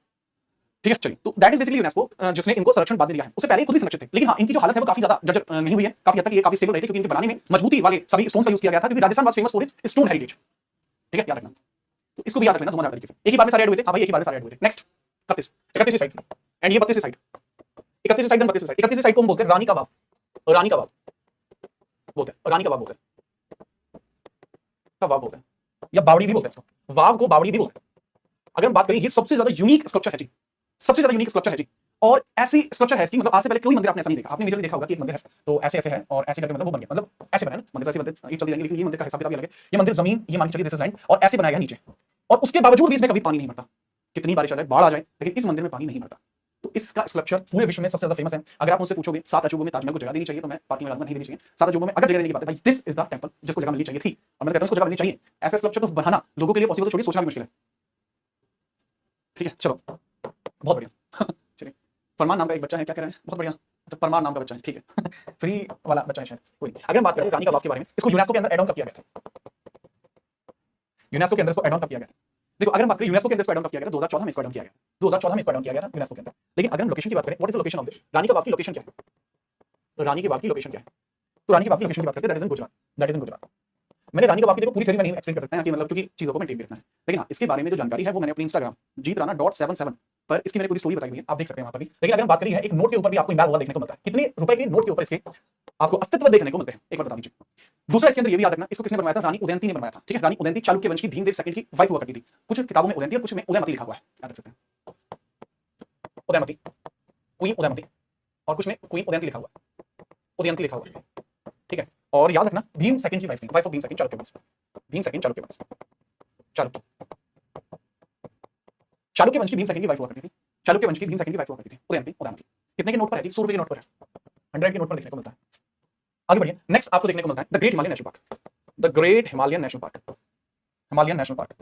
ठीक है, चलिए, तो दैट इज बेसिकली यूनेस्को जिसने इनको संरक्षण बाद दिया है। उससे पहले खुद भी संरक्षित थे, लेकिन हाँ इनकी जो हालत है वो काफी ज्यादा जर्जर नहीं हुई है, काफी हद तक ये काफी स्टेबल रहे थे, क्योंकि इनके बनाने में मजबूती वाले सभी स्टोन्स का यूज किया गया था, क्योंकि Rajasthan was famous for its stone heritage. ठीक है, याद रखना। तो इसको भी याद रखना, दोनों तरीके से एक ही बार में सारे ऐड हुए थे। हाँ भाई, एक ही बार में सारे ऐड हुए थे। नेक्स्ट 31वीं साइड एंड ये 32वीं साइड, 31वीं साइड, 32वीं साइड। 31वीं साइड को हम बोलते हैं रानी का बाग, रानी का बाग बोलते हैं, रानी का बाग बोलते हैं, का बाग बोलते हैं, या बावड़ी भी बोलते हैं इसको, वाव को बावड़ी भी बोलते हैं। अगर हम बात करें, ये सबसे ज्यादा यूनिक स्ट्रक्चर है जी, सबसे ज्यादा यूनिक स्ट्रक्चर है जी। और ऐसी स्ट्रक्चर है इसकी, मतलब आज से पहले कोई मंदिर आपने ऐसा नहीं देखा। आपने मेजरली देखा होगा कि एक मंदिर है तो ऐसे ऐसे है और ऐसे करके मतलब वो बन गया, मतलब ऐसे बना है ना मंदिर, ऐसे मंदिर ईंट चलती रहेंगी, लेकिन ये मंदिर का हिसाब किताब अलग है। ये मंदिर जमीन, ये मान के चलिए दिस इज लैंड, और ऐसे बनाया गया नीचे, और उसके बावजूद भी इसमें कभी पानी नहीं भरता। कितनी बारिश आ जाए, बाढ़ आ जाए, लेकिन इस मंदिर में पानी नहीं भरता। तो इसका स्ट्रक्चर पूरे विश्व में सबसे ज्यादा फेमस है। अगर आप मुझसे पूछोगे 7 अजूबों में ताजमहल को जगह देनी चाहिए, तो मैं पार्टी में डालूंगा, नहीं देनी चाहिए। 7 अजूबों में अगर जगह देने की बात है भाई, दिस इज द टेंपल जिसको जगह मिलनी चाहिए थी, और मैं कहता हूं इसको जगह मिलनी चाहिए। ऐसा स्ट्रक्चर तो बनाना लोगों के लिए पॉसिबल, तो छोड़िए सोचना भी मुश्किल है। ठीक है, चलो बहुत बढ़िया। चलिए, फरमान नाम का एक बच्चा है, क्या कह रहे हैं, बहुत बढ़िया, तो परमार नाम का बच्चा है, ठीक है। फ्री वाला बच्चा है शायद, कोई नहीं। अगर हम बात करें रानी का बाग के बारे में, इसको यूनेस्को के अंदर एड ऑन कब किया गया था? यूनेस्को के अंदर इसको एड ऑन कब किया गया? देखो, अगर हम बात करें यूनेस्को के अंदर इसको एड ऑन कब किया गया था, 2014 में इसको एड ऑन किया गया, 2014 में इसको एड ऑन किया गया था यूनेस्को के अंदर। लेकिन अगर हम लोकेशन की बात करें, what is the location of this? रानी का बाग की लोकेशन क्या है? तो रानी के बाग की लोकेशन क्या है? तो रानी के बाग की लोकेशन की बात करते हैं, that is in Gujarat, that is इन गुजरात। मैंने रानी का बाग की देखो पूरी थ्योरी में नहीं एक्सप्लेन कर सकते हैं कि मतलब, क्योंकि चीजों को मेंटेन करना है, लेकिन हाँ इसके बारे में जो जानकारी है वो मैंने अपने इंस्टाग्राम जीतराना.77 पर इसकी मैंने पूरी स्टोरी बताई हुई है, आप देख सकते हैं वहां पर भी। लेकिन अगर हम बात करें एक नोट के ऊपर भी आपको इम्बैल हुआ देखने को मिलता है, कितने रुपए के नोट के ऊपर इसके आपको अस्तित्व देखने को मिलते हैं, एक बार बता दीजिए। दूसरा इसके अंदर ये भी याद रखना, इसको किसने बनवाया था? रानी उदयंती ने बनवाया था, ठीक है। रानी उदयंती चालुक्य वंश की भीमदेव सेकंड की वाइफ हुआ करती थी। कुछ किताबों में उदयंती और कुछ में उदयमती लिखा हुआ है, याद रख सकते हैं। उदयमती, क्वीन उदयमती, और कुछ में क्वीन उदयंती लिखा हुआ है, उदयंती लिखा हुआ है, ठीक है। और याद रखना भीम सेकंड की वाइफ थी, wife of Bhim second Chalukya वंश, भीम सेकंड चालुक्य वंश, चालुक्य चालुक्य वंश की भीम सेकंड की वाइफ हुआ करती थी, चालुक्य वंश की भीम सेकंड की वाइफ हुआ करती थी, उदयंती उदयमती। कितने के नोट पर है? 100 रुपए के नोट पर है, 100 के नोट पर देखने को मिलता है। आगे बढ़िए, नेक्स्ट आपको देखने को मिलता है the great Himalayan national park, the great Himalayan national park, Himalayan national park,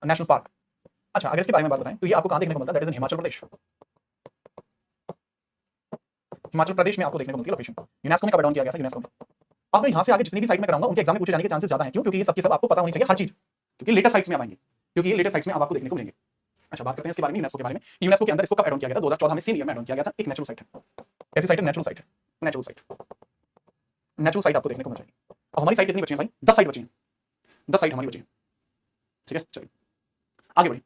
national park. अच्छा, अगर इसके बारे में बात बताएं तो ये आपको कहां देखने को मिलता है? दैट इज इन हिमाचल प्रदेश। हिमाचल प्रदेश में आपको देखने को मिलती है लोकेशन। यूनेस्को में कब डाउन किया गया था? यूनेस्को में। अब मैं यहां से आगे जितनी भी साइट में कराऊंगा उनके एग्जाम में पूछे जाने के चांसेस ज्यादा हैं। क्यों? क्योंकि ये सबके सब आपको पता होनी चाहिए हर चीज, क्योंकि लेटेस्ट साइट्स में आप आएंगे, क्योंकि ये लेटेस्ट साइट्स में आप आपको देखने को मिलेंगे। अच्छा, बात करते हैं इसके बारे में, यूनेस्को के बारे में। यूनेस्को के अंदर इसको कब एड ऑन किया गया था? 2014 में, सेम ईयर में एड ऑन किया गया था। एक नेचुरल साइट है, कैसी साइट है? नेचुरल साइट है, नेचुरल साइट, नेचुरल साइट आपको देखने को मिल जाएगी। और हमारी साइट कितनी बची है भाई? 10 साइट बची है, 10 साइट हमारी बची है, ठीक है। चलिए आगे बढ़िए,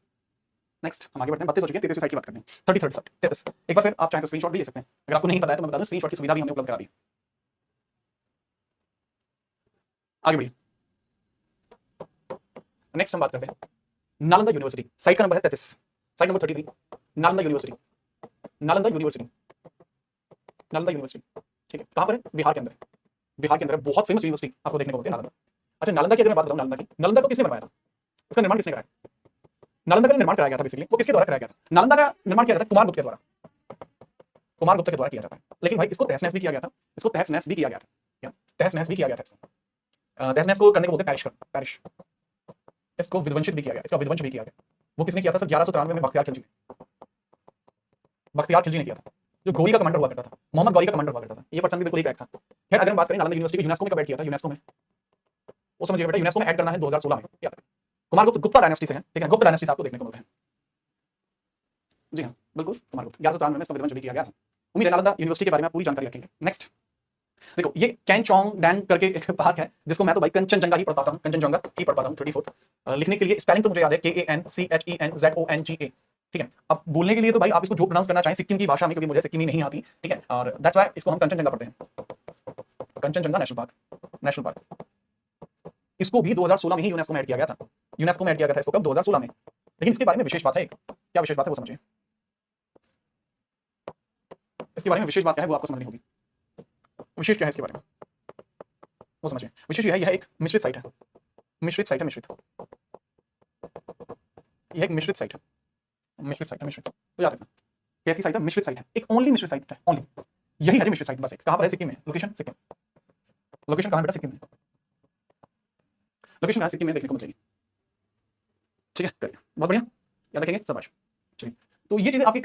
नेक्स्ट हम आगे बढ़ते हैं। 32 हो चुकी है, 33 साइट की बात करते हैं। 33 साइट, 33। एक बार फिर आप चाहें तो स्क्रीनशॉट भी ले सकते हैं, अगर आपको नहीं पता है तो मैं बता दूं, स्क्रीनशॉट की सुविधा भी हमने उपलब्ध करा दी है। आगे बढ़िए, नेक्स्ट हम बात करते हैं नालंदा यूनिवर्सिटी। साइट का नंबर है 33, site number 33, Nalanda university, Nalanda university, Nalanda university, ठीक है। कहां पर है? बिहार के अंदर, बिहार के अंदर बहुत फेमस यूनिवर्सिटी आपको देखने को मिलती है नालंदा। अच्छा, नालंदा की अगर मैं बात बताऊं, नालंदा की, नालंदा को किसने बनवाया था? इसका निर्माण किसने कराया? नालंदा का निर्माण कराया गया था बेसिकली, वो किसके द्वारा कराया गया था? नालंदा का निर्माण किया गया था कुमार गुप्त के द्वारा, कुमार गुप्त के द्वारा किया जाता है। लेकिन भाई इसको तहस नहस भी किया गया था, इसको तहस नहस भी किया गया था, क्या तहस नहस भी किया गया था इसको। तहस नहस को करने को बोलते हैं पैरिश, पैरिश। इसको विध्वंसित भी किया गया, इसका विध्वंस भी किया गया। वो किसने किया था? 1193 में बख्तियार खिलजी ने, बख्तियार खिलजी ने किया था, जो गौरी का कमांडर हुआ करता था, मोहम्मद गौरी का कमांडर हुआ करता था। ये पर्सन भी बिल्कुल ही करेक्ट था। खैर, अगर हम बात करें नालंदा यूनिवर्सिटी की, यूनेस्को में कब ऐड किया था? यूनेस्को में, वो समझिए बेटा, यूनेस्को में ऐड करना है 2016 में, याद रखें। कुमार गुप्त गुप्ता डायनेस्टी से है, ठीक है, गुप्ता डायनेस्टी से आपको देखने को मिलते हैं। जी हाँ, बिल्कुल कुमार गुप्त, 1193 में संविधान भी किया गया था। उम्मीद है नालंदा यूनिवर्सिटी के बारे में आप पूरी जानकारी रखेंगे। नेक्स्ट देखो, ये कैंचोंग डैंग करके एक पार्क है, जिसको मैं तो भाई कंचनजंगा ही पढ़ पाता हूँ, कंचनजंगा ही पढ़ पाता हूँ। 34 लिखने के लिए स्पेलिंग तो मुझे याद है, KANCHENZONGA, ठीक है। अब बोलने के लिए तो भाई आप इसको जो प्रोनाउंस करना चाहें सिक्किम की भाषा में, क्योंकि मुझे सिक्किमी नहीं आती, ठीक है, और दैट्स व्हाई इसको हम कंचनजंगा पढ़ते हैं, Kanchenjunga national park, national park. इसको भी 2016 में ही यूनेस्को में ऐड किया गया था, यूनेस्को में ऐड किया गया था इसको कब? 2016 में। लेकिन इसके बारे में विशेष बात है एक, क्या विशेष बात है वो समझिए, इसके बारे में विशेष बात क्या है वो आपको समझनी होगी। विशेष क्या है इसके बारे में वो समझिए। विशेष यह है एक मिश्रित साइट है, मिश्रित साइट है, मिश्रित, यह एक मिश्रित साइट है, मिश्रित साइट है, मिश्रित, तो याद रखना कैसी साइट है? मिश्रित साइट है, एक ओनली मिश्रित साइट है, ओनली यही है मिश्रित साइट, बस एक। कहां पर है? सिक्किम में, लोकेशन सिक्किम, लोकेशन कहां है बेटा? सिक्किम में, लोकेशन कहां? सिक्किम में देखने को मिलेगी, ठीक है। करिए, बहुत बढ़िया, याद रखेंगे सब। चलिए, तो ये चीजें आपकी